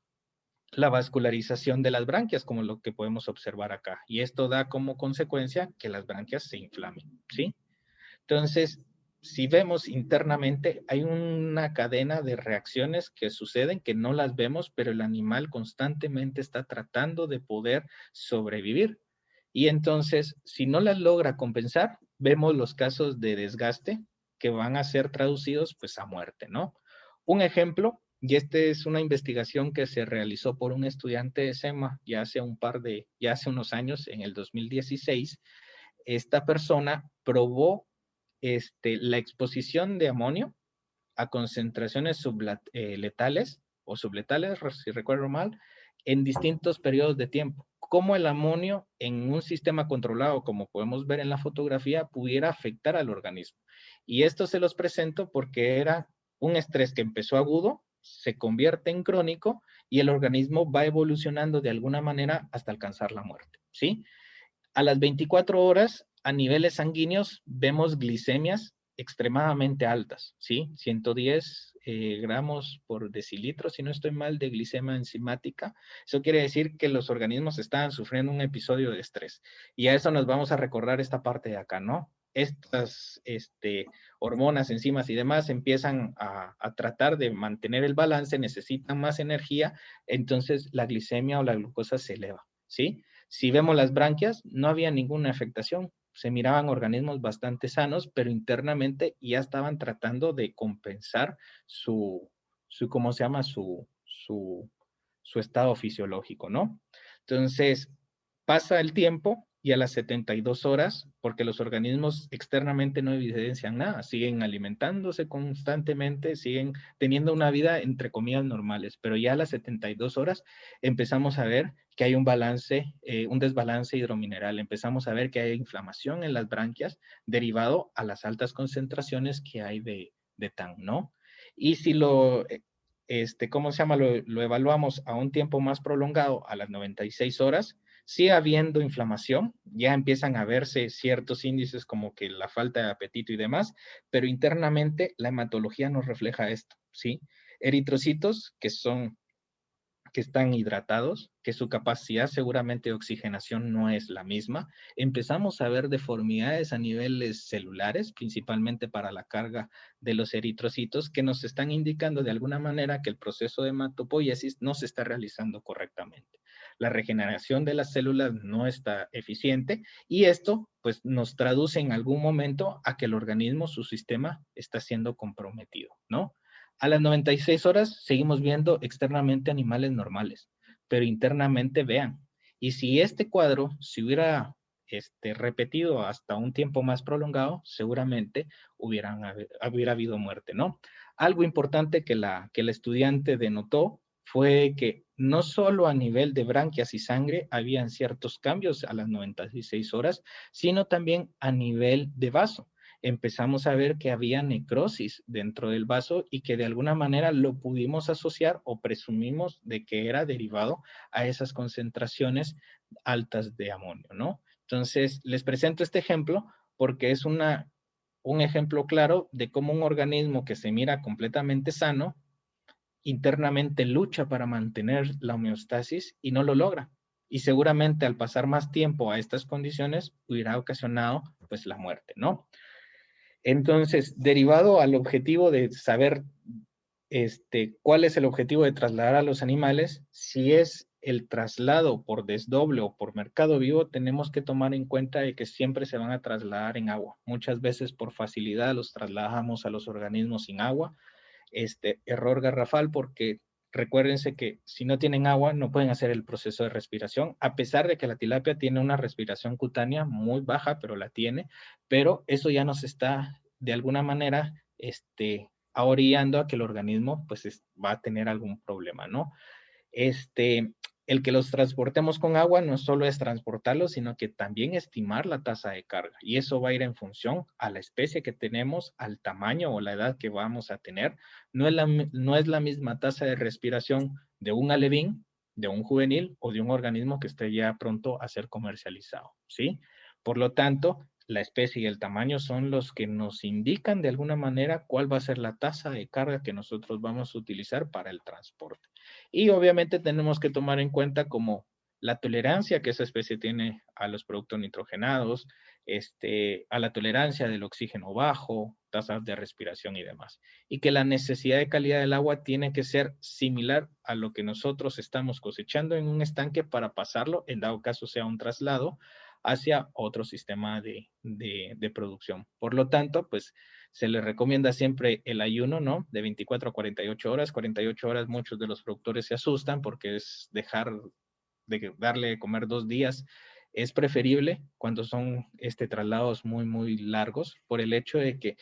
vascularización de las branquias, como lo que podemos observar acá. Y esto da como consecuencia que las branquias se inflamen, ¿sí? Entonces, si vemos internamente, hay una cadena de reacciones que suceden que no las vemos, pero el animal constantemente está tratando de poder sobrevivir. Y entonces, si no las logra compensar, vemos los casos de desgaste que van a ser traducidos pues a muerte, ¿no? Un ejemplo, y esta es una investigación que se realizó por un estudiante de SEMA ya hace unos años, en el 2016, esta persona probó la exposición de amonio a concentraciones letales o subletales, si recuerdo mal, en distintos periodos de tiempo. Cómo el amonio en un sistema controlado, como podemos ver en la fotografía, pudiera afectar al organismo. Y esto se los presento porque era un estrés que empezó agudo, se convierte en crónico y el organismo va evolucionando de alguna manera hasta alcanzar la muerte, ¿sí? A las 24 horas, a niveles sanguíneos, vemos glicemias extremadamente altas, ¿sí? 110 gramos por decilitro, si no estoy mal, de glicemia enzimática. Eso quiere decir que los organismos estaban sufriendo un episodio de estrés. Y a eso nos vamos a recordar esta parte de acá, ¿no? Estas hormonas, enzimas y demás empiezan a tratar de mantener el balance, necesitan más energía, entonces la glicemia o la glucosa se eleva, ¿sí? Si vemos las branquias, no había ninguna afectación. Se miraban organismos bastante sanos, pero internamente ya estaban tratando de compensar ¿cómo se llama? Su estado fisiológico, ¿no? Entonces, pasa el tiempo y a las 72 horas, porque los organismos externamente no evidencian nada, siguen alimentándose constantemente, siguen teniendo una vida entre comillas normales, pero ya a las 72 horas empezamos a ver que hay un desbalance hidromineral, empezamos a ver que hay inflamación en las branquias derivado a las altas concentraciones que hay de TAN, ¿no? Y si ¿cómo se llama? Lo evaluamos a un tiempo más prolongado, a las 96 horas, sigue habiendo inflamación, ya empiezan a verse ciertos índices como que la falta de apetito y demás, pero internamente la hematología nos refleja esto, ¿sí? Eritrocitos que están hidratados, que su capacidad seguramente de oxigenación no es la misma. Empezamos a ver deformidades a niveles celulares, principalmente para la carga de los eritrocitos, que nos están indicando de alguna manera que el proceso de hematopoiesis no se está realizando correctamente. La regeneración de las células no está eficiente y esto pues nos traduce en algún momento a que el organismo, su sistema, está siendo comprometido, ¿no? A las 96 horas seguimos viendo externamente animales normales, pero internamente vean. Y si este cuadro se hubiera repetido hasta un tiempo más prolongado, seguramente hubiera habido muerte, ¿no? Algo importante que la estudiante denotó fue que no solo a nivel de branquias y sangre habían ciertos cambios a las 96 horas, sino también a nivel de vaso. Empezamos a ver que había necrosis dentro del vaso y que de alguna manera lo pudimos asociar o presumimos de que era derivado a esas concentraciones altas de amonio, ¿no? Entonces, les presento este ejemplo porque es un ejemplo claro de cómo un organismo que se mira completamente sano, internamente lucha para mantener la homeostasis y no lo logra. Y seguramente al pasar más tiempo a estas condiciones hubiera ocasionado pues la muerte, ¿no? Entonces, derivado al objetivo de saber cuál es el objetivo de trasladar a los animales, si es el traslado por desdoble o por mercado vivo, tenemos que tomar en cuenta de que siempre se van a trasladar en agua. Muchas veces por facilidad los trasladamos a los organismos sin agua. Error garrafal porque recuérdense que si no tienen agua no pueden hacer el proceso de respiración, a pesar de que la tilapia tiene una respiración cutánea muy baja, pero la tiene, pero eso ya nos está de alguna manera orillando a que el organismo pues va a tener algún problema, ¿no? El que los transportemos con agua no solo es transportarlos, sino que también estimar la tasa de carga. Y eso va a ir en función a la especie que tenemos, al tamaño o la edad que vamos a tener. No es la misma tasa de respiración de un alevín, de un juvenil o de un organismo que esté ya pronto a ser comercializado, ¿sí? Por lo tanto, la especie y el tamaño son los que nos indican de alguna manera cuál va a ser la tasa de carga que nosotros vamos a utilizar para el transporte. Y obviamente tenemos que tomar en cuenta como la tolerancia que esa especie tiene a los productos nitrogenados, a la tolerancia del oxígeno bajo, tasas de respiración y demás. Y que la necesidad de calidad del agua tiene que ser similar a lo que nosotros estamos cosechando en un estanque para pasarlo, en dado caso sea un traslado, hacia otro sistema de producción. Por lo tanto, pues se le recomienda siempre el ayuno, ¿no? De 24 a 48 horas. 48 horas muchos de los productores se asustan porque es dejar de darle de comer 2 días. Es preferible cuando son traslados muy, muy largos por el hecho de que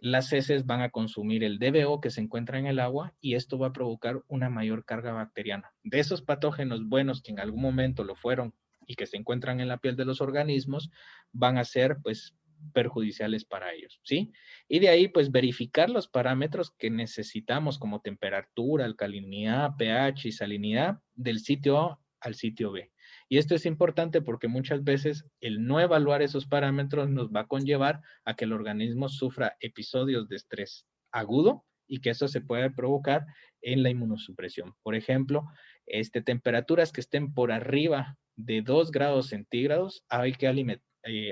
las heces van a consumir el DBO que se encuentra en el agua y esto va a provocar una mayor carga bacteriana. De esos patógenos buenos que en algún momento lo fueron y que se encuentran en la piel de los organismos, van a ser pues perjudiciales para ellos, ¿sí? Y de ahí pues verificar los parámetros que necesitamos como temperatura, alcalinidad, pH y salinidad del sitio A al sitio B. Y esto es importante porque muchas veces el no evaluar esos parámetros nos va a conllevar a que el organismo sufra episodios de estrés agudo y que eso se puede provocar en la inmunosupresión. Por ejemplo, temperaturas que estén por arriba de 2 grados centígrados, hay que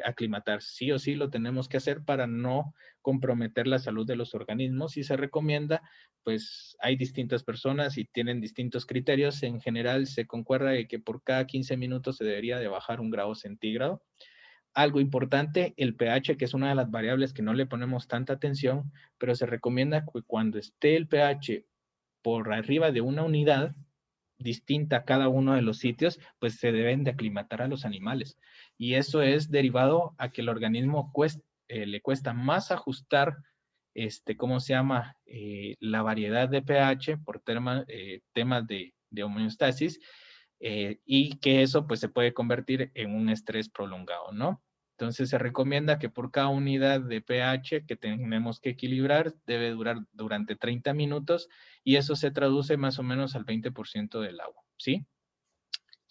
aclimatar. Sí o sí lo tenemos que hacer para no comprometer la salud de los organismos y se recomienda, pues hay distintas personas y tienen distintos criterios. En general se concuerda de que por cada 15 minutos se debería de bajar 1 grado centígrado. Algo importante, el pH, que es una de las variables que no le ponemos tanta atención, pero se recomienda que cuando esté el pH por arriba de 1 unidad, distinta a cada uno de los sitios, pues se deben de aclimatar a los animales. Y eso es derivado a que el organismo le cuesta más ajustar, ¿cómo se llama? La variedad de pH por temas de homeostasis, y que eso pues se puede convertir en un estrés prolongado, ¿no? Entonces se recomienda que por cada unidad de pH que tenemos que equilibrar debe durar durante 30 minutos y eso se traduce más o menos al 20% del agua, ¿sí?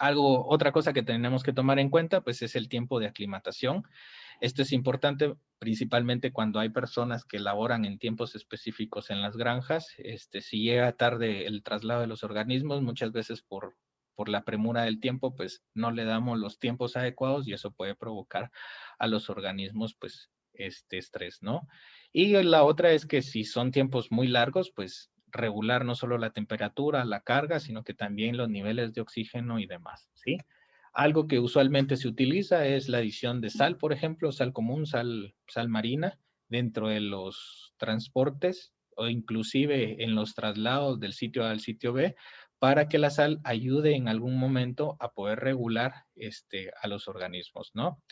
Otra cosa que tenemos que tomar en cuenta pues es el tiempo de aclimatación. Esto es importante principalmente cuando hay personas que laboran en tiempos específicos en las granjas. Si llega tarde el traslado de los organismos, muchas veces por la premura del tiempo, pues no le damos los tiempos adecuados y eso puede provocar a los organismos, pues, estrés, ¿no? Y la otra es que si son tiempos muy largos, pues regular no solo la temperatura, la carga, sino que también los niveles de oxígeno y demás, ¿sí? Algo que usualmente se utiliza es la adición de sal, por ejemplo, sal común, sal marina, dentro de los transportes o inclusive en los traslados del sitio A al sitio B, para que la sal ayude en algún momento a poder regular a los organismos, ¿no?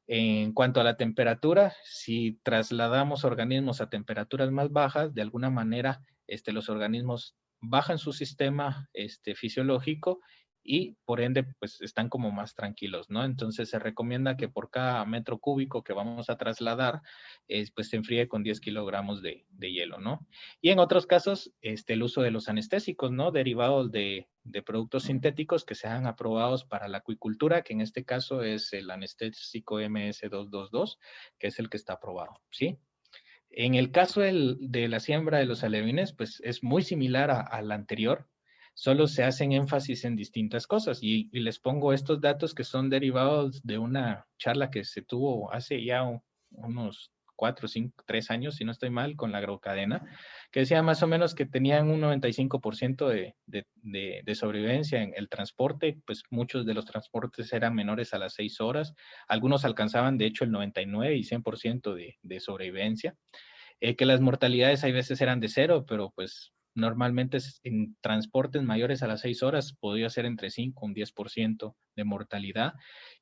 En cuanto a la temperatura, si trasladamos organismos a temperaturas más bajas, de alguna manera los organismos bajan su sistema fisiológico y por ende pues están como más tranquilos, ¿no? Entonces se recomienda que por cada metro cúbico que vamos a trasladar, pues se enfríe con 10 kilogramos de hielo, ¿no? Y en otros casos, el uso de los anestésicos, ¿no? Derivados de productos sintéticos que sean aprobados para la acuicultura, que en este caso es el anestésico MS222, que es el que está aprobado, ¿sí? En el caso de la siembra de los alevines, pues es muy similar a la anterior, solo se hacen énfasis en distintas cosas y les pongo estos datos que son derivados de una charla que se tuvo hace ya unos 4, 5, 3 años, si no estoy mal, con la Agrocadena, que decía más o menos que tenían un 95% de sobrevivencia en el transporte, pues muchos de los transportes eran menores a las 6 horas, algunos alcanzaban de hecho el 99 y 100% de sobrevivencia, que las mortalidades hay veces eran de 0, pero pues normalmente en transportes mayores a las 6 horas podía ser entre 5 y un 10% de mortalidad.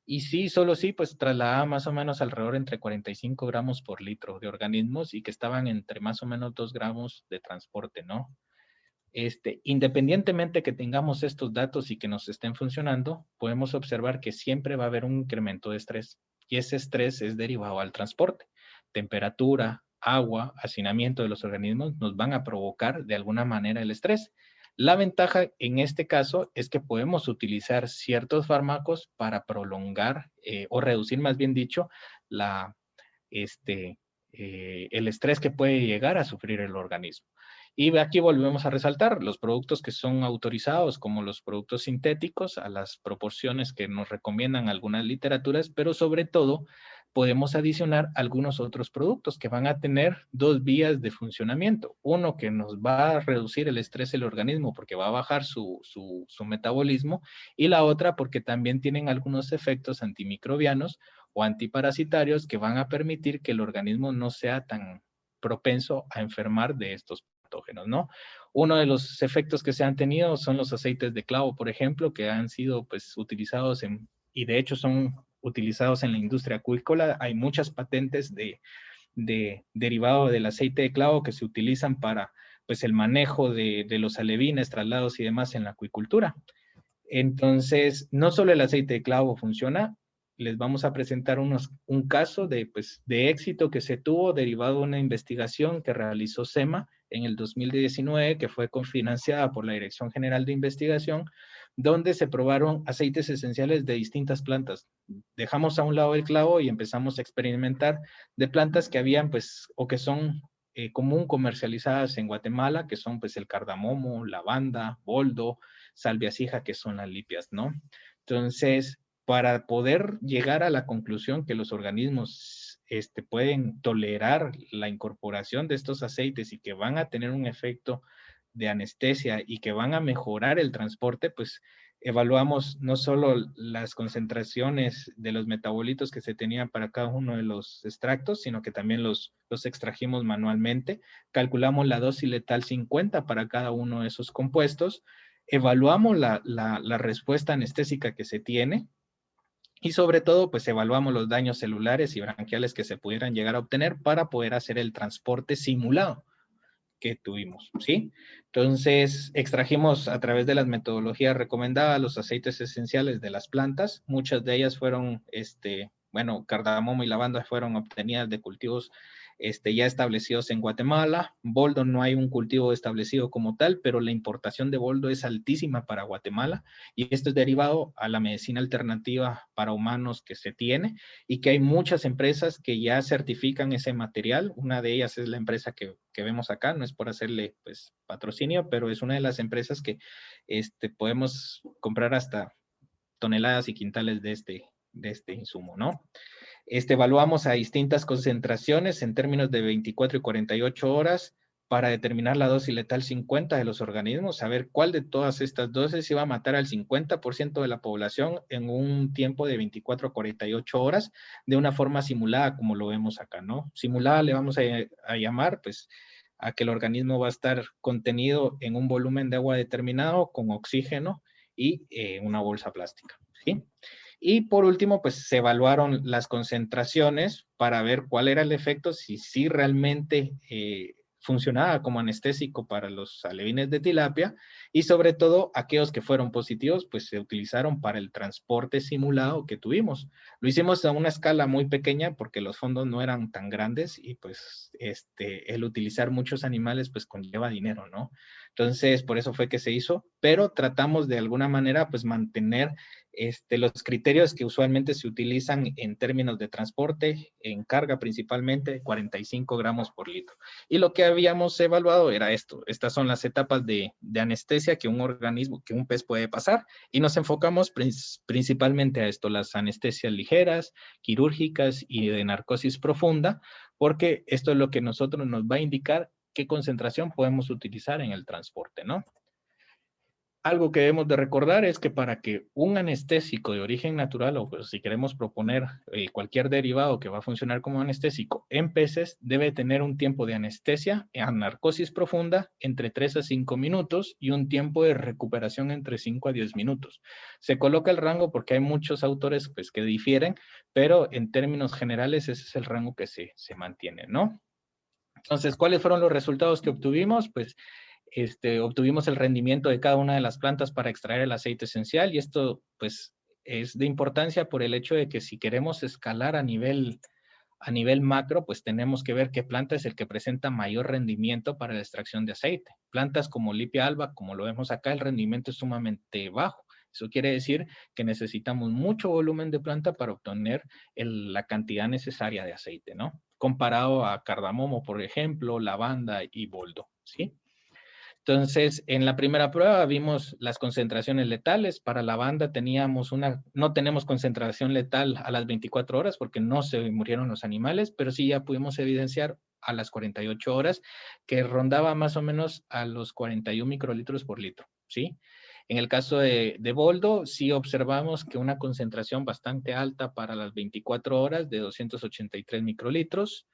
Y sí, solo sí, pues trasladaba más o menos alrededor entre 45 gramos por litro de organismos y que estaban entre más o menos 2 gramos de transporte, ¿no? Independientemente que tengamos estos datos y que nos estén funcionando, podemos observar que siempre va a haber un incremento de estrés y ese estrés es derivado al transporte. Temperatura, agua, hacinamiento de los organismos nos van a provocar de alguna manera el estrés. La ventaja en este caso es que podemos utilizar ciertos fármacos para prolongar o reducir, más bien dicho, el estrés que puede llegar a sufrir el organismo. Y aquí volvemos a resaltar los productos que son autorizados como los productos sintéticos a las proporciones que nos recomiendan algunas literaturas, pero sobre todo podemos adicionar algunos otros productos que van a tener dos vías de funcionamiento. Uno que nos va a reducir el estrés del organismo porque va a bajar su metabolismo, y la otra porque también tienen algunos efectos antimicrobianos o antiparasitarios que van a permitir que el organismo no sea tan propenso a enfermar de estos patógenos, ¿no? Uno de los efectos que se han tenido son los aceites de clavo, por ejemplo, que han sido pues utilizados y de hecho son utilizados en la industria acuícola. Hay muchas patentes de derivado del aceite de clavo que se utilizan para pues el manejo de los alevines, traslados y demás en la acuicultura. Entonces, no solo el aceite de clavo funciona, les vamos a presentar un caso de éxito que se tuvo derivado de una investigación que realizó SEMA en el 2019, que fue cofinanciada por la Dirección General de Investigación, donde se probaron aceites esenciales de distintas plantas. Dejamos a un lado el clavo y empezamos a experimentar de plantas que habían, o que son común comercializadas en Guatemala, que son el cardamomo, lavanda, boldo, salviasija, que son las lipias, ¿no? Entonces, para poder llegar a la conclusión que los organismos pueden tolerar la incorporación de estos aceites y que van a tener un efecto de anestesia y que van a mejorar el transporte, pues evaluamos no solo las concentraciones de los metabolitos que se tenían para cada uno de los extractos, sino que también los extrajimos manualmente. Calculamos la dosis letal 50 para cada uno de esos compuestos. Evaluamos la respuesta anestésica que se tiene y sobre todo, pues evaluamos los daños celulares y branquiales que se pudieran llegar a obtener para poder hacer el transporte simulado que tuvimos, ¿sí? Entonces, extrajimos a través de las metodologías recomendadas los aceites esenciales de las plantas. Muchas de ellas fueron, cardamomo y lavanda fueron obtenidas de cultivos ya establecidos en Guatemala. Boldo no hay un cultivo establecido como tal, pero la importación de boldo es altísima para Guatemala y esto es derivado a la medicina alternativa para humanos que se tiene y que hay muchas empresas que ya certifican ese material. Una de ellas es la empresa que vemos acá, no es por hacerle patrocinio, pero es una de las empresas que podemos comprar hasta toneladas y quintales de este insumo, ¿no? Evaluamos a distintas concentraciones en términos de 24 y 48 horas para determinar la dosis letal 50 de los organismos, saber cuál de todas estas dosis iba a matar al 50% de la población en un tiempo de 24 a 48 horas de una forma simulada, como lo vemos acá, ¿no? Simulada le vamos a llamar, a que el organismo va a estar contenido en un volumen de agua determinado con oxígeno y una bolsa plástica, ¿sí? Y por último, se evaluaron las concentraciones para ver cuál era el efecto, si realmente funcionaba como anestésico para los alevines de tilapia y sobre todo aquellos que fueron positivos, se utilizaron para el transporte simulado que tuvimos. Lo hicimos a una escala muy pequeña porque los fondos no eran tan grandes y el utilizar muchos animales conlleva dinero, ¿no? Entonces, por eso fue que se hizo, pero tratamos de alguna manera mantener los criterios que usualmente se utilizan en términos de transporte, en carga principalmente, 45 gramos por litro. Y lo que habíamos evaluado era esto. Estas son las etapas de anestesia que un pez puede pasar y nos enfocamos principalmente a esto, las anestesias ligeras, quirúrgicas y de narcosis profunda, porque esto es lo que nosotros nos va a indicar qué concentración podemos utilizar en el transporte, ¿no? Algo que debemos de recordar es que para que un anestésico de origen natural, o si queremos proponer cualquier derivado que va a funcionar como anestésico en peces, debe tener un tiempo de anestesia en narcosis profunda entre 3 a 5 minutos y un tiempo de recuperación entre 5 a 10 minutos. Se coloca el rango porque hay muchos autores que difieren, pero en términos generales ese es el rango que se mantiene, ¿no? Entonces, ¿cuáles fueron los resultados que obtuvimos? Obtuvimos el rendimiento de cada una de las plantas para extraer el aceite esencial y esto es de importancia por el hecho de que si queremos escalar a nivel macro, tenemos que ver qué planta es el que presenta mayor rendimiento para la extracción de aceite. Plantas como Lipia alba, como lo vemos acá, el rendimiento es sumamente bajo. Eso quiere decir que necesitamos mucho volumen de planta para obtener la cantidad necesaria de aceite, ¿no? Comparado a cardamomo, por ejemplo, lavanda y boldo, ¿sí? Entonces, en la primera prueba vimos las concentraciones letales. Para la banda no tenemos concentración letal a las 24 horas porque no se murieron los animales, pero sí ya pudimos evidenciar a las 48 horas que rondaba más o menos a los 41 microlitros por litro, ¿sí? En el caso de boldo, sí observamos que una concentración bastante alta para las 24 horas de 283 microlitros,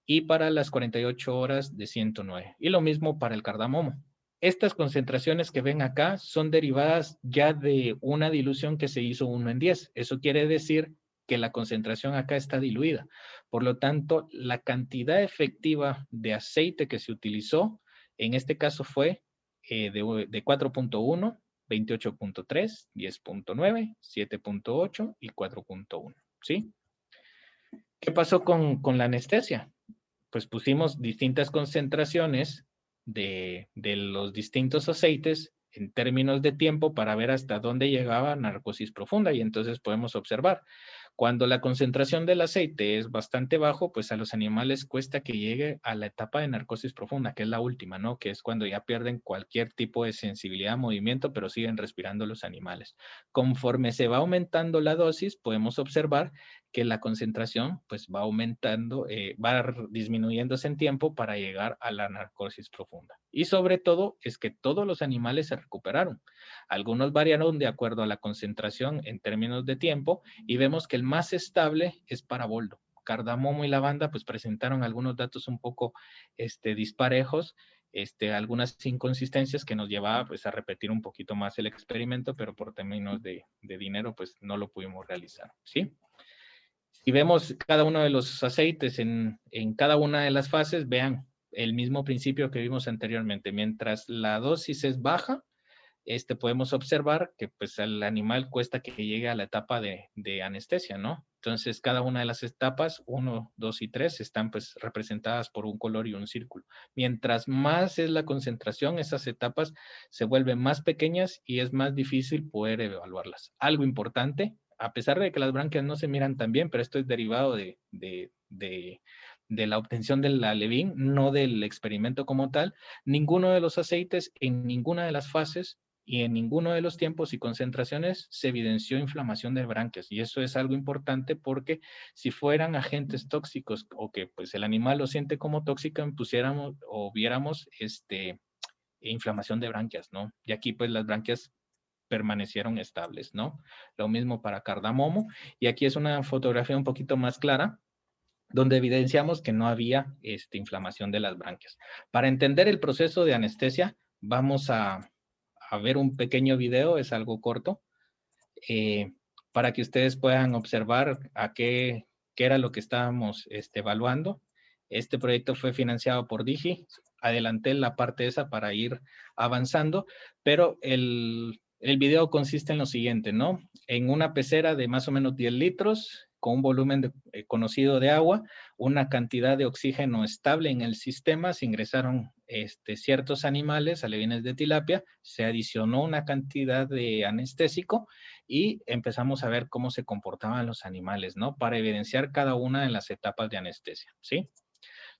y para las 48 horas de 109. Y lo mismo para el cardamomo. Estas concentraciones que ven acá son derivadas ya de una dilución que se hizo 1 en 10. Eso quiere decir que la concentración acá está diluida. Por lo tanto, la cantidad efectiva de aceite que se utilizó, en este caso fue de 4.1, 28.3, 10.9, 7.8 y 4.1. ¿Sí? ¿Qué pasó con la anestesia? Pues pusimos distintas concentraciones de los distintos aceites en términos de tiempo para ver hasta dónde llegaba narcosis profunda, y entonces podemos observar. Cuando la concentración del aceite es bastante bajo, pues a los animales cuesta que llegue a la etapa de narcosis profunda, que es la última, ¿no? Que es cuando ya pierden cualquier tipo de sensibilidad a movimiento, pero siguen respirando los animales. Conforme se va aumentando la dosis, podemos observar que la concentración pues va aumentando, va disminuyéndose en tiempo para llegar a la narcosis profunda. Y sobre todo es que todos los animales se recuperaron. Algunos variaron de acuerdo a la concentración en términos de tiempo, y vemos que el más estable es para boldo. Cardamomo y lavanda pues presentaron algunos datos un poco disparejos, algunas inconsistencias que nos llevaba pues a repetir un poquito más el experimento, pero por términos de dinero pues no lo pudimos realizar, ¿sí? Si vemos cada uno de los aceites en cada una de las fases, vean el mismo principio que vimos anteriormente. Mientras la dosis es baja, podemos observar que pues al animal cuesta que llegue a la etapa de anestesia, ¿no? Entonces, cada una de las etapas, 1, 2 y 3, están pues representadas por un color y un círculo. Mientras más es la concentración, esas etapas se vuelven más pequeñas y es más difícil poder evaluarlas. Algo importante, a pesar de que las branquias no se miran tan bien, pero esto es derivado de la obtención de la Levin, no del experimento como tal. Ninguno de los aceites en ninguna de las fases y en ninguno de los tiempos y concentraciones se evidenció inflamación de branquias. Y eso es algo importante porque si fueran agentes tóxicos o que pues el animal lo siente como tóxico, pusiéramos o viéramos inflamación de branquias, ¿no? Y aquí pues las branquias permanecieron estables, ¿no? Lo mismo para cardamomo. Y aquí es una fotografía un poquito más clara, donde evidenciamos que no había inflamación de las branquias. Para entender el proceso de anestesia, vamos a ver un pequeño video, es algo corto, para que ustedes puedan observar qué era lo que estábamos evaluando. Este proyecto fue financiado por Digi. Adelanté la parte esa para ir avanzando, pero el video consiste en lo siguiente, ¿no? En una pecera de más o menos 10 litros, con un volumen conocido de agua, una cantidad de oxígeno estable en el sistema, se ingresaron ciertos animales, alevines de tilapia, se adicionó una cantidad de anestésico y empezamos a ver cómo se comportaban los animales, ¿no? Para evidenciar cada una de las etapas de anestesia, ¿sí?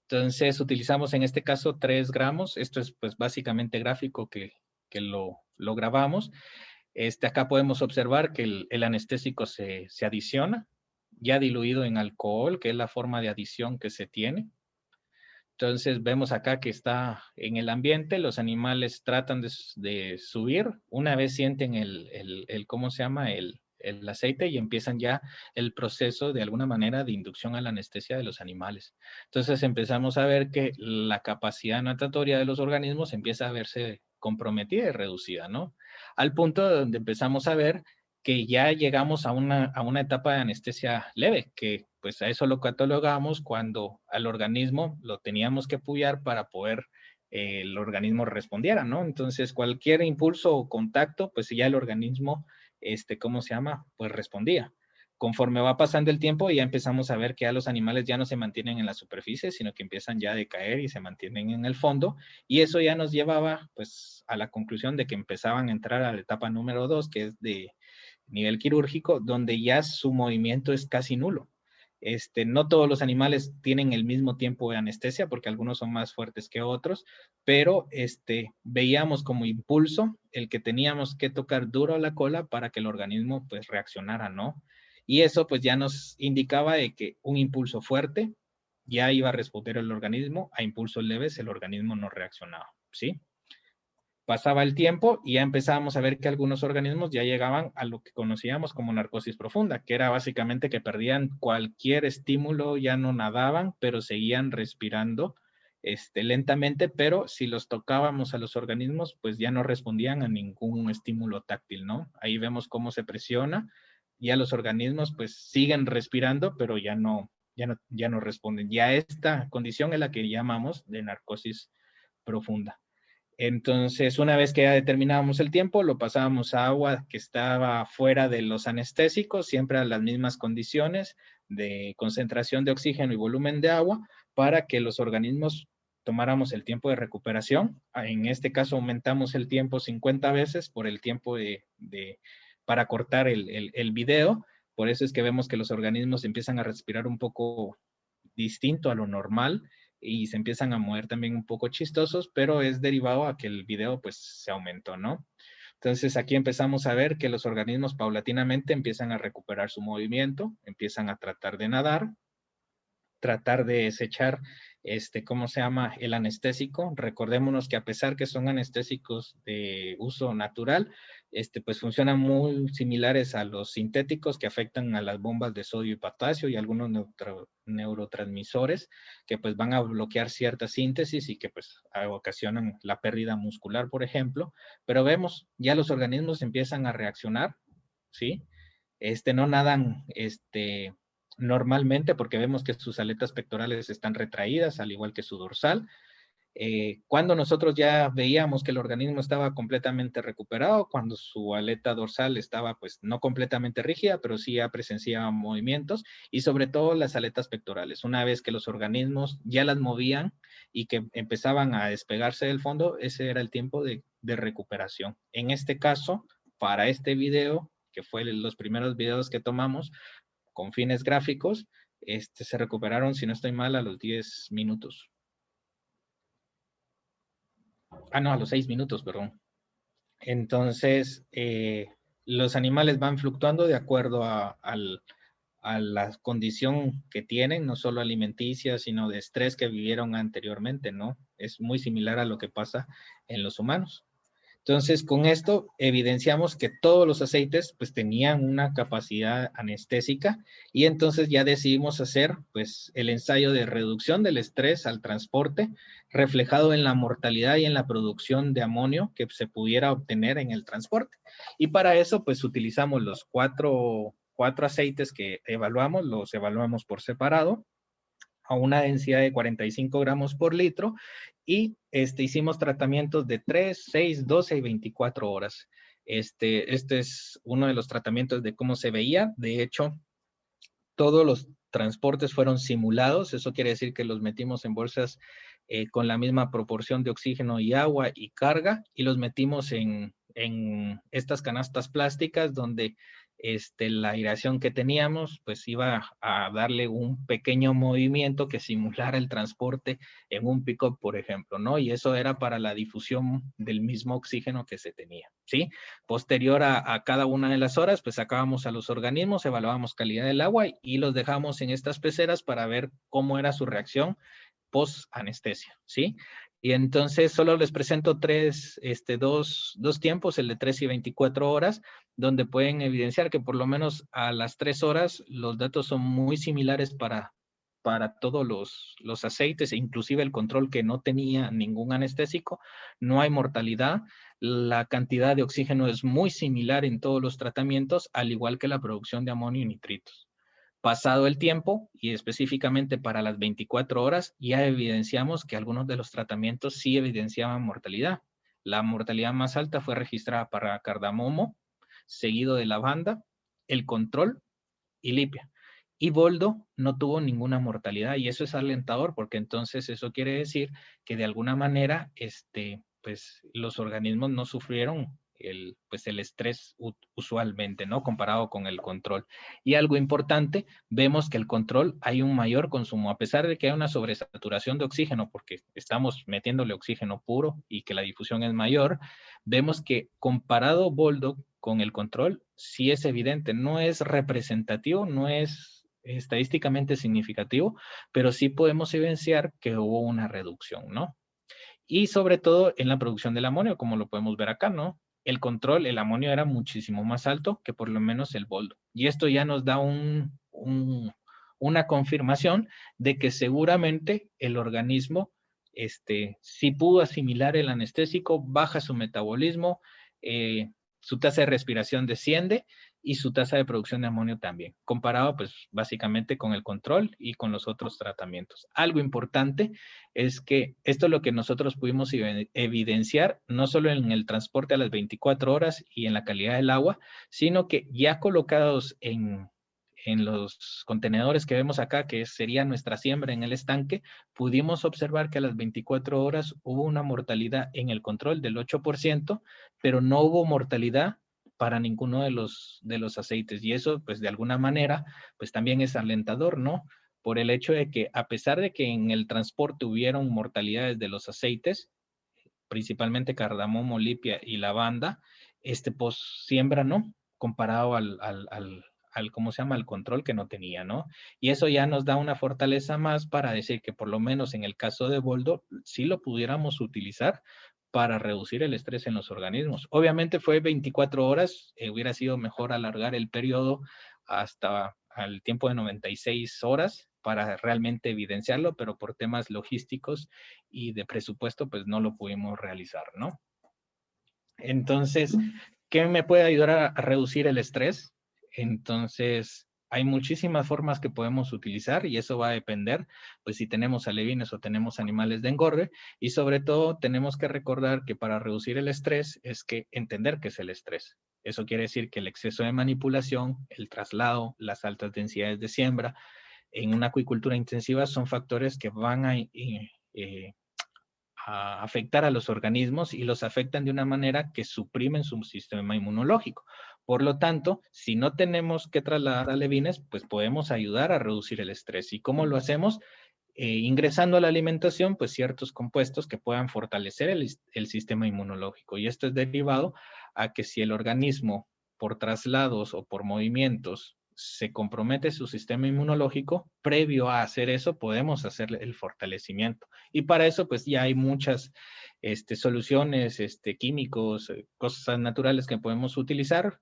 Entonces utilizamos en este caso 3 gramos, esto es pues básicamente gráfico que lo grabamos. Acá podemos observar que el anestésico se adiciona, ya diluido en alcohol, que es la forma de adición que se tiene. Entonces vemos acá que está en el ambiente, los animales tratan de subir, una vez sienten ¿cómo se llama? El aceite, y empiezan ya el proceso de alguna manera de inducción a la anestesia de los animales. Entonces empezamos a ver que la capacidad natatoria de los organismos empieza a verse comprometida y reducida, ¿no? Al punto donde empezamos a ver que ya llegamos a una etapa de anestesia leve, que pues a eso lo catalogamos cuando al organismo lo teníamos que apoyar para poder el organismo respondiera, ¿no? Entonces cualquier impulso o contacto, pues ya el organismo, ¿cómo se llama? Pues respondía. Conforme va pasando el tiempo, ya empezamos a ver que ya los animales ya no se mantienen en la superficie, sino que empiezan ya a decaer y se mantienen en el fondo, y eso ya nos llevaba pues a la conclusión de que empezaban a entrar a la etapa número 2, que es de nivel quirúrgico, donde ya su movimiento es casi nulo. No todos los animales tienen el mismo tiempo de anestesia, porque algunos son más fuertes que otros, pero veíamos como impulso el que teníamos que tocar duro la cola para que el organismo pues reaccionara, ¿no? Y eso pues ya nos indicaba de que un impulso fuerte ya iba a responder el organismo, a impulsos leves el organismo no reaccionaba, ¿sí? Pasaba el tiempo y ya empezábamos a ver que algunos organismos ya llegaban a lo que conocíamos como narcosis profunda, que era básicamente que perdían cualquier estímulo, ya no nadaban, pero seguían respirando lentamente, pero si los tocábamos a los organismos, pues ya no respondían a ningún estímulo táctil, ¿no? Ahí vemos cómo se presiona, ya los organismos pues siguen respirando, pero ya no responden. Ya esta condición es la que llamamos de narcosis profunda. Entonces, una vez que ya determinábamos el tiempo, lo pasábamos a agua que estaba fuera de los anestésicos, siempre a las mismas condiciones de concentración de oxígeno y volumen de agua, para que los organismos tomáramos el tiempo de recuperación. En este caso, aumentamos el tiempo 50 veces por el tiempo para cortar el video. Por eso es que vemos que los organismos empiezan a respirar un poco distinto a lo normal y se empiezan a mover también un poco chistosos, pero es derivado a que el video pues se aumentó, ¿no? Entonces aquí empezamos a ver que los organismos paulatinamente empiezan a recuperar su movimiento, empiezan a tratar de nadar, tratar de desechar, ¿cómo se llama? El anestésico. Recordémonos que a pesar que son anestésicos de uso natural, pues funcionan muy similares a los sintéticos que afectan a las bombas de sodio y potasio y algunos neurotransmisores que pues van a bloquear cierta síntesis y que pues ocasionan la pérdida muscular, por ejemplo. Pero vemos, ya los organismos empiezan a reaccionar, ¿sí? No nadan, normalmente porque vemos que sus aletas pectorales están retraídas, al igual que su dorsal. Cuando nosotros ya veíamos que el organismo estaba completamente recuperado, cuando su aleta dorsal estaba pues no completamente rígida, pero sí ya presenciaba movimientos y sobre todo las aletas pectorales. Una vez que los organismos ya las movían y que empezaban a despegarse del fondo, ese era el tiempo de recuperación. En este caso, para este video, que fue los primeros videos que tomamos, con fines gráficos, se recuperaron, si no estoy mal, a los 10 minutos. No, a los 6 minutos, perdón. Entonces, los animales van fluctuando de acuerdo a la condición que tienen, no solo alimenticia, sino de estrés que vivieron anteriormente, ¿no? Es muy similar a lo que pasa en los humanos. Entonces, con esto evidenciamos que todos los aceites pues tenían una capacidad anestésica y entonces ya decidimos hacer pues el ensayo de reducción del estrés al transporte reflejado en la mortalidad y en la producción de amonio que se pudiera obtener en el transporte. Y para eso pues utilizamos los cuatro aceites que evaluamos, los evaluamos por separado a una densidad de 45 gramos por litro y hicimos tratamientos de 3, 6, 12 y 24 horas. Este es uno de los tratamientos de cómo se veía. De hecho, todos los transportes fueron simulados. Eso quiere decir que los metimos en bolsas con la misma proporción de oxígeno y agua y carga y los metimos en estas canastas plásticas donde la aireación que teníamos pues iba a darle un pequeño movimiento que simulara el transporte en un pick-up, por ejemplo, ¿no? Y eso era para la difusión del mismo oxígeno que se tenía, ¿sí? Posterior a cada una de las horas, pues sacábamos a los organismos, evaluábamos calidad del agua y los dejábamos en estas peceras para ver cómo era su reacción post-anestesia, ¿sí? Y entonces solo les presento dos tiempos, el de 3 y 24 horas, donde pueden evidenciar que por lo menos a las 3 horas los datos son muy similares para todos los aceites, inclusive el control que no tenía ningún anestésico, no hay mortalidad, la cantidad de oxígeno es muy similar en todos los tratamientos, al igual que la producción de amonio y nitritos. Pasado el tiempo, y específicamente para las 24 horas, ya evidenciamos que algunos de los tratamientos sí evidenciaban mortalidad. La mortalidad más alta fue registrada para cardamomo, seguido de lavanda, el control y lipia. Y boldo no tuvo ninguna mortalidad y eso es alentador porque entonces eso quiere decir que de alguna manera pues los organismos no sufrieron pues el estrés usualmente, ¿no? Comparado con el control. Y algo importante, vemos que el control hay un mayor consumo, a pesar de que hay una sobresaturación de oxígeno, porque estamos metiéndole oxígeno puro y que la difusión es mayor, vemos que comparado boldo con el control, sí es evidente, no es representativo, no es estadísticamente significativo, pero sí podemos evidenciar que hubo una reducción, ¿no? Y sobre todo en la producción del amonio, como lo podemos ver acá, ¿no? El control, el amonio era muchísimo más alto que por lo menos el boldo. Y esto ya nos da una confirmación de que seguramente el organismo sí pudo asimilar el anestésico, baja su metabolismo, su tasa de respiración desciende y su tasa de producción de amonio también, comparado pues básicamente con el control y con los otros tratamientos. Algo importante es que esto es lo que nosotros pudimos evidenciar, no solo en el transporte a las 24 horas y en la calidad del agua, sino que ya colocados en los contenedores que vemos acá, que sería nuestra siembra en el estanque, pudimos observar que a las 24 horas hubo una mortalidad en el control del 8%, pero no hubo mortalidad para ninguno de los aceites. Y eso, pues de alguna manera, pues también es alentador, ¿no? Por el hecho de que a pesar de que en el transporte hubieron mortalidades de los aceites, principalmente cardamomo, lipia y lavanda, post siembra, ¿no? Comparado ¿cómo se llama? Al control que no tenía, ¿no? Y eso ya nos da una fortaleza más para decir que por lo menos en el caso de boldo, sí lo pudiéramos utilizar para reducir el estrés en los organismos. Obviamente fue 24 horas, hubiera sido mejor alargar el periodo hasta al tiempo de 96 horas para realmente evidenciarlo, pero por temas logísticos y de presupuesto, pues no lo pudimos realizar, ¿no? Entonces, ¿qué me puede ayudar a reducir el estrés? Entonces, hay muchísimas formas que podemos utilizar y eso va a depender, pues si tenemos alevines o tenemos animales de engorde, y sobre todo tenemos que recordar que para reducir el estrés es que entender qué es el estrés. Eso quiere decir que el exceso de manipulación, el traslado, las altas densidades de siembra en una acuicultura intensiva son factores que van a afectar a los organismos y los afectan de una manera que suprimen su sistema inmunológico. Por lo tanto, si no tenemos que trasladar alevines, pues podemos ayudar a reducir el estrés. ¿Y cómo lo hacemos? Ingresando a la alimentación, pues ciertos compuestos que puedan fortalecer el sistema inmunológico. Y esto es derivado a que si el organismo por traslados o por movimientos se compromete su sistema inmunológico, previo a hacer eso podemos hacer el fortalecimiento. Y para eso pues ya hay muchas soluciones, químicos, cosas naturales que podemos utilizar.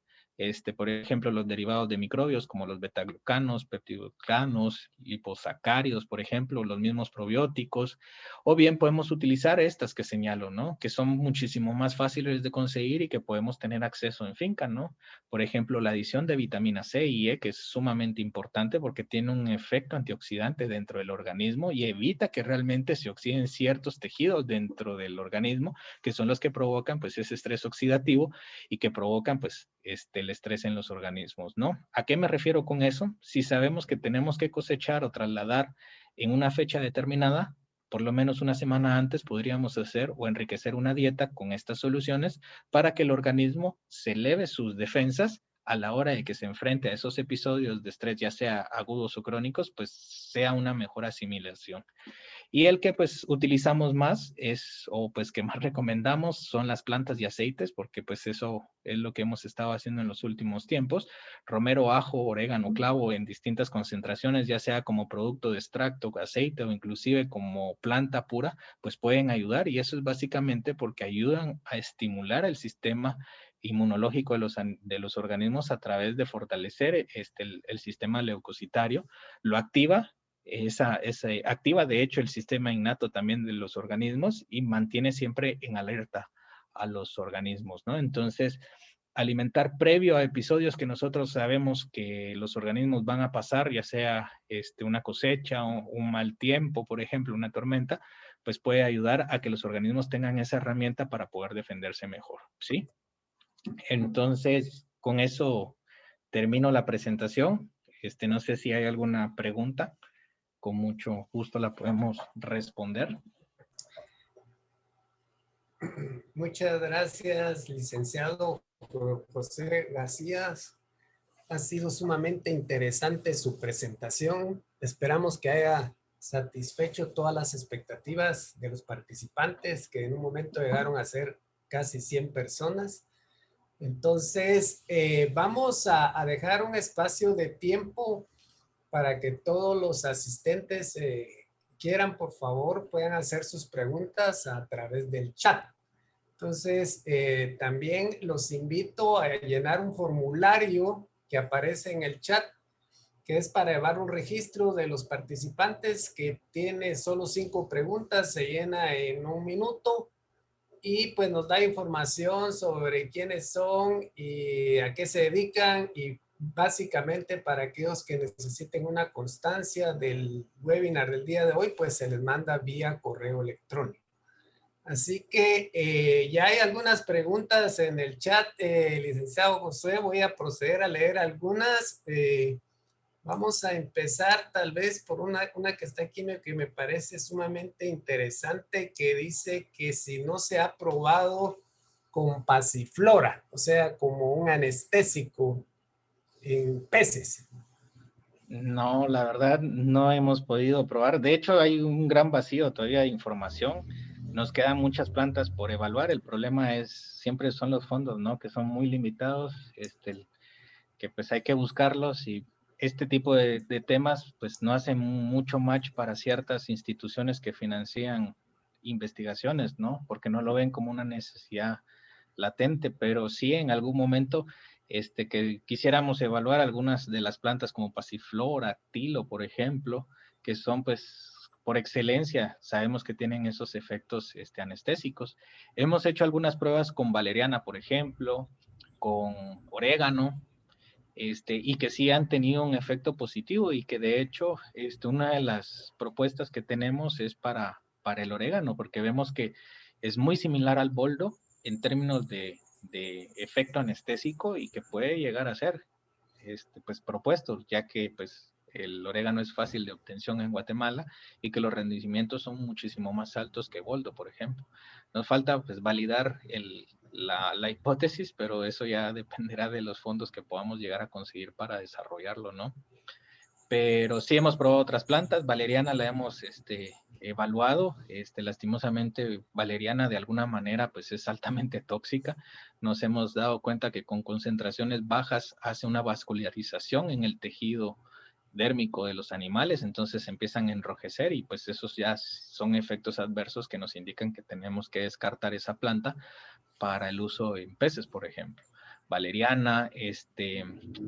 Por ejemplo, los derivados de microbios como los betaglucanos, peptidoglucanos, liposacáridos, por ejemplo, los mismos probióticos, o bien podemos utilizar estas que señalo, ¿no? Que son muchísimo más fáciles de conseguir y que podemos tener acceso en finca, ¿no? Por ejemplo, la adición de vitamina C y E, que es sumamente importante porque tiene un efecto antioxidante dentro del organismo y evita que realmente se oxiden ciertos tejidos dentro del organismo, que son los que provocan, pues, ese estrés oxidativo y que provocan, pues, el estrés en los organismos, ¿no? ¿A qué me refiero con eso? Si sabemos que tenemos que cosechar o trasladar en una fecha determinada, por lo menos una semana antes podríamos hacer o enriquecer una dieta con estas soluciones para que el organismo se eleve sus defensas a la hora de que se enfrente a esos episodios de estrés, ya sea agudos o crónicos, pues sea una mejor asimilación. Y el que pues utilizamos más o pues que más recomendamos son las plantas y aceites, porque pues eso es lo que hemos estado haciendo en los últimos tiempos. Romero, ajo, orégano, clavo en distintas concentraciones, ya sea como producto de extracto, aceite o inclusive como planta pura, pues pueden ayudar y eso es básicamente porque ayudan a estimular el sistema inmunológico de los organismos a través de fortalecer el sistema leucocitario, lo activa activa de hecho el sistema innato también de los organismos y mantiene siempre en alerta a los organismos, ¿no? Entonces, alimentar previo a episodios que nosotros sabemos que los organismos van a pasar, ya sea una cosecha o un mal tiempo, por ejemplo, una tormenta, pues puede ayudar a que los organismos tengan esa herramienta para poder defenderse mejor, ¿sí? Entonces, con eso termino la presentación. No sé si hay alguna pregunta. Con mucho gusto la podemos responder. Muchas gracias, licenciado José García. Ha sido sumamente interesante su presentación. Esperamos que haya satisfecho todas las expectativas de los participantes, que en un momento llegaron a ser casi 100 personas. Entonces, vamos a dejar un espacio de tiempo para que todos los asistentes quieran, por favor, puedan hacer sus preguntas a través del chat. Entonces, también los invito a llenar un formulario que aparece en el chat, que es para llevar un registro de los participantes, que tiene solo 5 preguntas, se llena en 1 minuto y pues nos da información sobre quiénes son y a qué se dedican, y básicamente para aquellos que necesiten una constancia del webinar del día de hoy, pues se les manda vía correo electrónico. Así que ya hay algunas preguntas en el chat, licenciado José. Voy a proceder a leer algunas. Vamos a empezar tal vez por una que está aquí, que me parece sumamente interesante, que dice que si no se ha probado con pasiflora, o sea, como un anestésico en peces. No, la verdad no hemos podido probar. De hecho, hay un gran vacío todavía de información. Nos quedan muchas plantas por evaluar. El problema siempre son los fondos, ¿no? Que son muy limitados, que pues hay que buscarlos, y este tipo de temas pues no hacen mucho match para ciertas instituciones que financian investigaciones, ¿no? Porque no lo ven como una necesidad latente, pero sí en algún momento que quisiéramos evaluar algunas de las plantas como pasiflora, tilo, por ejemplo, que son pues por excelencia, sabemos que tienen esos efectos anestésicos. Hemos hecho algunas pruebas con valeriana, por ejemplo, con orégano, y que sí han tenido un efecto positivo, y que de hecho una de las propuestas que tenemos es para el orégano, porque vemos que es muy similar al boldo en términos de efecto anestésico, y que puede llegar a ser pues propuesto, ya que pues el orégano es fácil de obtención en Guatemala, y que los rendimientos son muchísimo más altos que boldo, por ejemplo. Nos falta pues validar la hipótesis, pero eso ya dependerá de los fondos que podamos llegar a conseguir para desarrollarlo, ¿no? Pero sí hemos probado otras plantas. Valeriana la hemos evaluado. Lastimosamente, valeriana de alguna manera pues es altamente tóxica. Nos hemos dado cuenta que con concentraciones bajas hace una vascularización en el tejido dérmico de los animales, entonces empiezan a enrojecer, y pues esos ya son efectos adversos que nos indican que tenemos que descartar esa planta para el uso en peces, por ejemplo. Valeriana,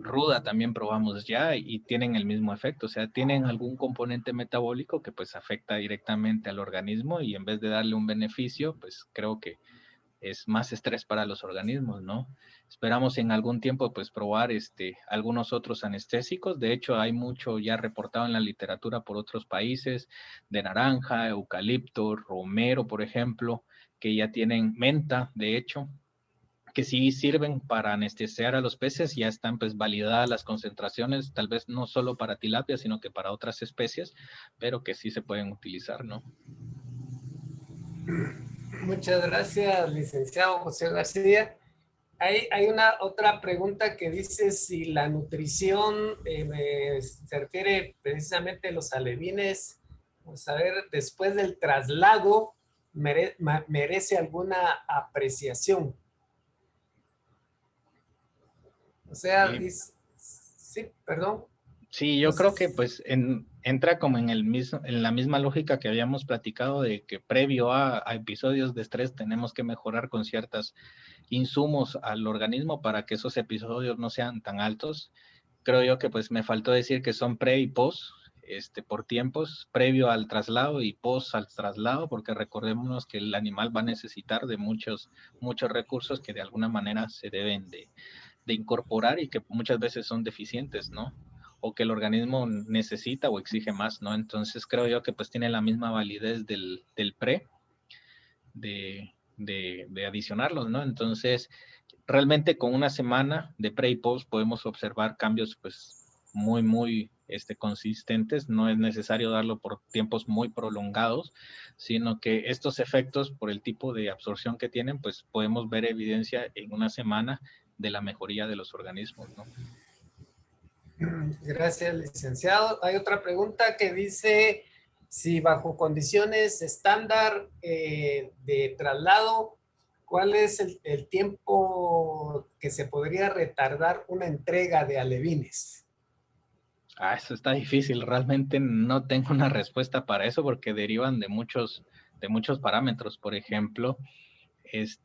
ruda también probamos ya, y tienen el mismo efecto, o sea, tienen algún componente metabólico que pues afecta directamente al organismo, y en vez de darle un beneficio, pues creo que es más estrés para los organismos, ¿no? Esperamos en algún tiempo pues probar algunos otros anestésicos. De hecho, hay mucho ya reportado en la literatura por otros países, de naranja, eucalipto, romero, por ejemplo, que ya tienen menta, de hecho, que sí sirven para anestesiar a los peces. Ya están pues validadas las concentraciones, tal vez no solo para tilapia, sino que para otras especies, pero que sí se pueden utilizar, ¿no? Muchas gracias, licenciado José García. Hay una otra pregunta que dice si la nutrición se refiere precisamente a los alevines. Vamos a ver, después del traslado, merece alguna apreciación. O sea, dice, sí, perdón. Sí, yo creo que pues entra como en la misma lógica que habíamos platicado, de que previo a episodios de estrés tenemos que mejorar con ciertos insumos al organismo para que esos episodios no sean tan altos. Creo yo que pues me faltó decir que son pre y post, por tiempos, previo al traslado y post al traslado, porque recordémonos que el animal va a necesitar de muchos recursos que de alguna manera se deben de incorporar, y que muchas veces son deficientes, ¿no? O que el organismo necesita o exige más, ¿no? Entonces creo yo que pues tiene la misma validez del pre, de adicionarlos, ¿no? Entonces, realmente con una semana de pre y post podemos observar cambios pues muy consistentes, no es necesario darlo por tiempos muy prolongados, sino que estos efectos, por el tipo de absorción que tienen, pues podemos ver evidencia en una semana de la mejoría de los organismos, ¿no? Gracias, licenciado. Hay otra pregunta que dice si bajo condiciones estándar de traslado, ¿cuál es el tiempo que se podría retardar una entrega de alevines? Eso está difícil. Realmente no tengo una respuesta para eso porque derivan de muchos parámetros. Por ejemplo,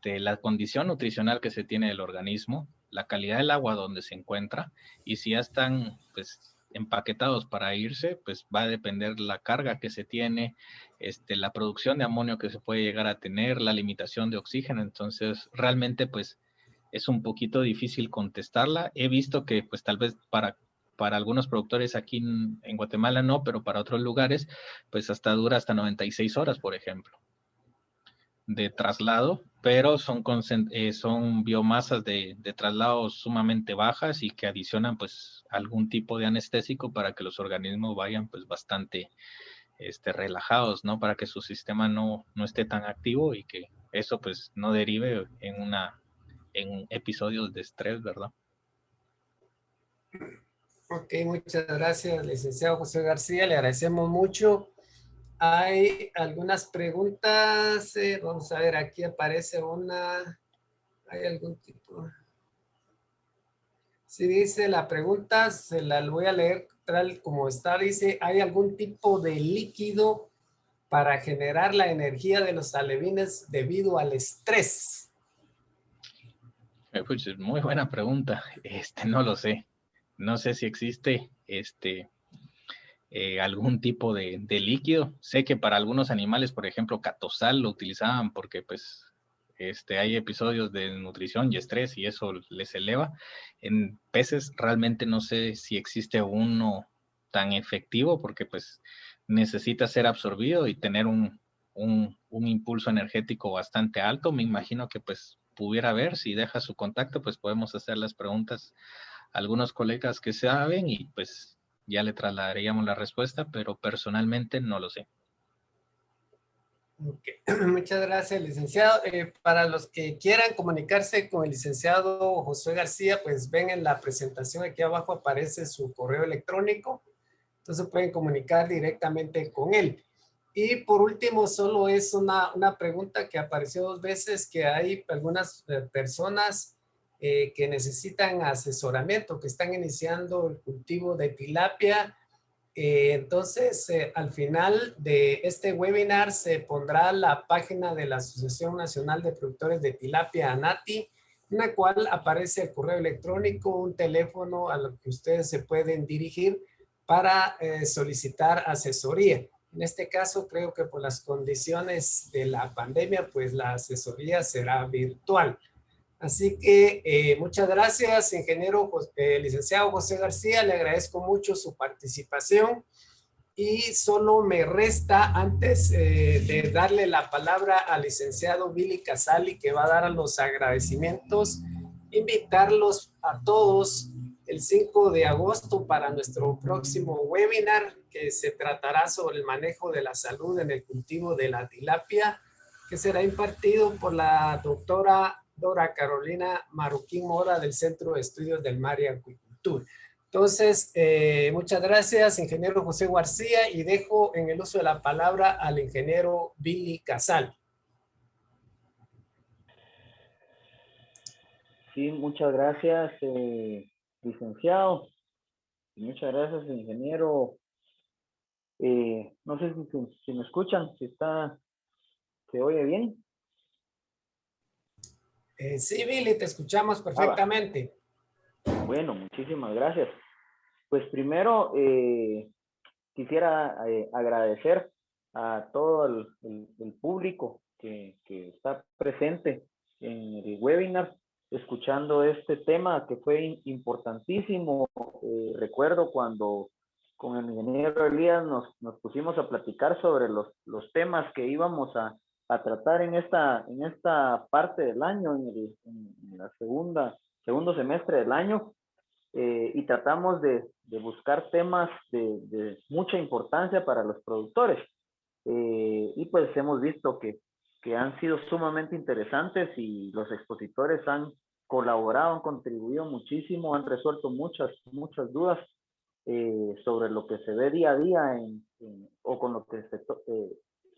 la condición nutricional que se tiene del organismo, la calidad del agua donde se encuentra, y si ya están pues empaquetados para irse, pues va a depender la carga que se tiene, la producción de amonio que se puede llegar a tener, la limitación de oxígeno. Entonces, realmente pues es un poquito difícil contestarla. He visto que pues tal vez para algunos productores aquí en Guatemala no, pero para otros lugares pues dura hasta 96 horas, por ejemplo, de traslado, pero son biomasas de traslado sumamente bajas y que adicionan pues algún tipo de anestésico para que los organismos vayan pues bastante relajados, ¿no? Para que su sistema no esté tan activo y que eso pues no derive en episodios de estrés, ¿verdad? Ok, muchas gracias, licenciado José García. Le agradecemos mucho. Hay algunas preguntas. Vamos a ver, aquí aparece una. ¿Hay algún tipo? Sí, dice la pregunta, se la voy a leer tal como está. Dice, ¿hay algún tipo de líquido para generar la energía de los alevines debido al estrés? Pues es muy buena pregunta. No lo sé. No sé si existe algún tipo de líquido. Sé que para algunos animales, por ejemplo, catosal lo utilizaban porque pues hay episodios de nutrición y estrés y eso les eleva. En peces realmente no sé si existe uno tan efectivo porque pues necesita ser absorbido y tener un impulso energético bastante alto. Me imagino que pues pudiera haber, si deja su contacto, pues podemos hacer las preguntas a algunos colegas que saben y pues ya le trasladaríamos la respuesta, pero personalmente no lo sé. Okay. Muchas gracias, licenciado. Para los que quieran comunicarse con el licenciado Josué García, pues ven en la presentación, aquí abajo aparece su correo electrónico, entonces pueden comunicar directamente con él. Y por último, solo es una pregunta que apareció 2 veces, que hay algunas personas que necesitan asesoramiento, que están iniciando el cultivo de tilapia. Entonces, al final de este webinar se pondrá la página de la Asociación Nacional de Productores de Tilapia, ANATI, en la cual aparece el correo electrónico, un teléfono a lo que ustedes se pueden dirigir para solicitar asesoría. En este caso, creo que por las condiciones de la pandemia, pues la asesoría será virtual. Así que muchas gracias, ingeniero licenciado José García, le agradezco mucho su participación y solo me resta, antes de darle la palabra al licenciado Billy Casali, que va a dar los agradecimientos, invitarlos a todos el 5 de agosto para nuestro próximo webinar, que se tratará sobre el manejo de la salud en el cultivo de la tilapia, que será impartido por la doctora Dora Carolina Marroquín Mora del Centro de Estudios del Mar y Acuicultura. Entonces, muchas gracias, ingeniero José García, y dejo en el uso de la palabra al ingeniero Billy Casal. Sí, muchas gracias, licenciado. Muchas gracias, ingeniero. No sé si me escuchan, se oye bien. Sí, Billy, te escuchamos perfectamente. Bueno, muchísimas gracias. Pues primero quisiera agradecer a todo el público que está presente en el webinar, escuchando este tema que fue importantísimo. Recuerdo cuando con el ingeniero Elías nos pusimos a platicar sobre los temas que íbamos a tratar en esta parte del año, en la segundo semestre del año. y tratamos de buscar temas de mucha importancia para los productores. Y pues hemos visto que han sido sumamente interesantes y los expositores han colaborado, han contribuido muchísimo, han resuelto muchas dudas sobre lo que se ve día a día o con lo que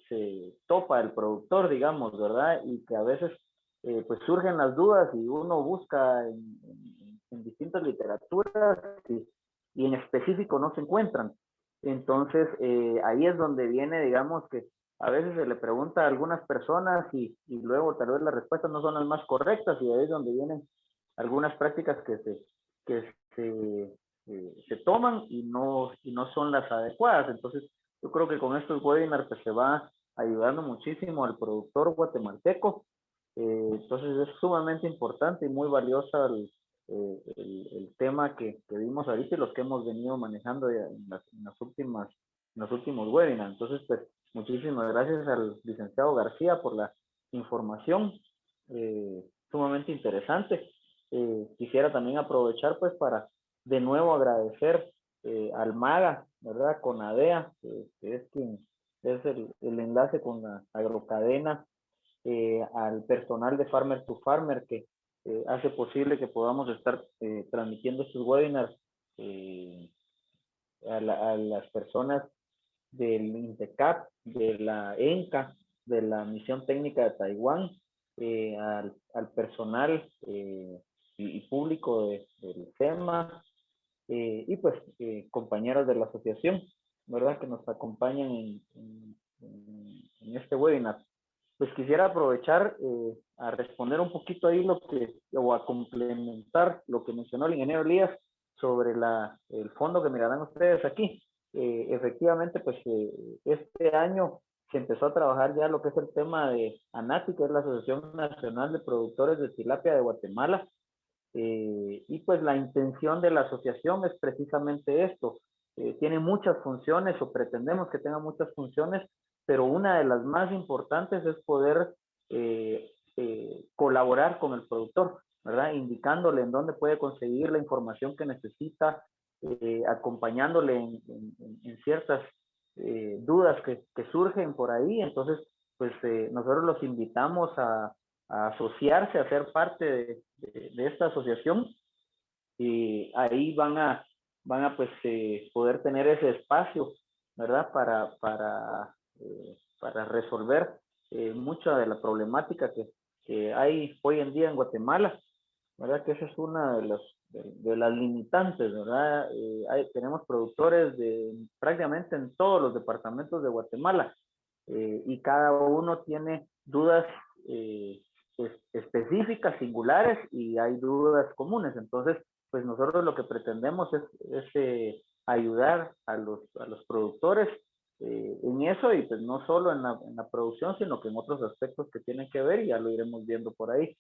se topa el productor, digamos, ¿verdad? Y que a veces pues surgen las dudas y uno busca en distintas literaturas y en específico no se encuentran. Entonces, ahí es donde viene, digamos, que a veces se le pregunta a algunas personas y luego tal vez las respuestas no son las más correctas y ahí es donde vienen algunas prácticas que se toman y no son las adecuadas. Entonces, yo creo que con estos webinars pues, se va ayudando muchísimo al productor guatemalteco. Entonces, es sumamente importante y muy valiosa el tema que vimos ahorita y los que hemos venido manejando en los últimos webinars. Entonces, pues, muchísimas gracias al licenciado García por la información, sumamente interesante. Quisiera también aprovechar pues para de nuevo agradecer al MAGA, ¿verdad? Con ADEA, que es quien es el enlace con la agrocadena, al personal de Farmer to Farmer que hace posible que podamos estar transmitiendo estos webinars a las personas del INTECAP, de la ENCA, de la Misión Técnica de Taiwán, al personal y público del SEMA, y pues compañeros de la asociación, ¿verdad? Que nos acompañan en este webinar. Pues quisiera aprovechar a responder un poquito ahí o a complementar lo que mencionó el ingeniero Elías sobre el fondo que mirarán ustedes aquí. Efectivamente, pues este año se empezó a trabajar ya lo que es el tema de ANATI, que es la Asociación Nacional de Productores de Tilapia de Guatemala, y pues la intención de la asociación es precisamente esto. Tiene muchas funciones o pretendemos que tenga muchas funciones, pero una de las más importantes es poder colaborar con el productor, ¿verdad? Indicándole en dónde puede conseguir la información que necesita, acompañándole en ciertas dudas que surgen por ahí. Entonces, pues nosotros los invitamos a asociarse, a ser parte de esta asociación y ahí van a pues poder tener ese espacio, ¿verdad? Para resolver mucha de la problemática que hay hoy en día en Guatemala, ¿verdad? Que esa es una de las limitantes, ¿verdad? Tenemos productores prácticamente en todos los departamentos de Guatemala y cada uno tiene dudas específicas, singulares y hay dudas comunes. Entonces, pues nosotros lo que pretendemos es ayudar a los productores en eso y pues no solo en la producción, sino que en otros aspectos que tienen que ver y ya lo iremos viendo por ahí.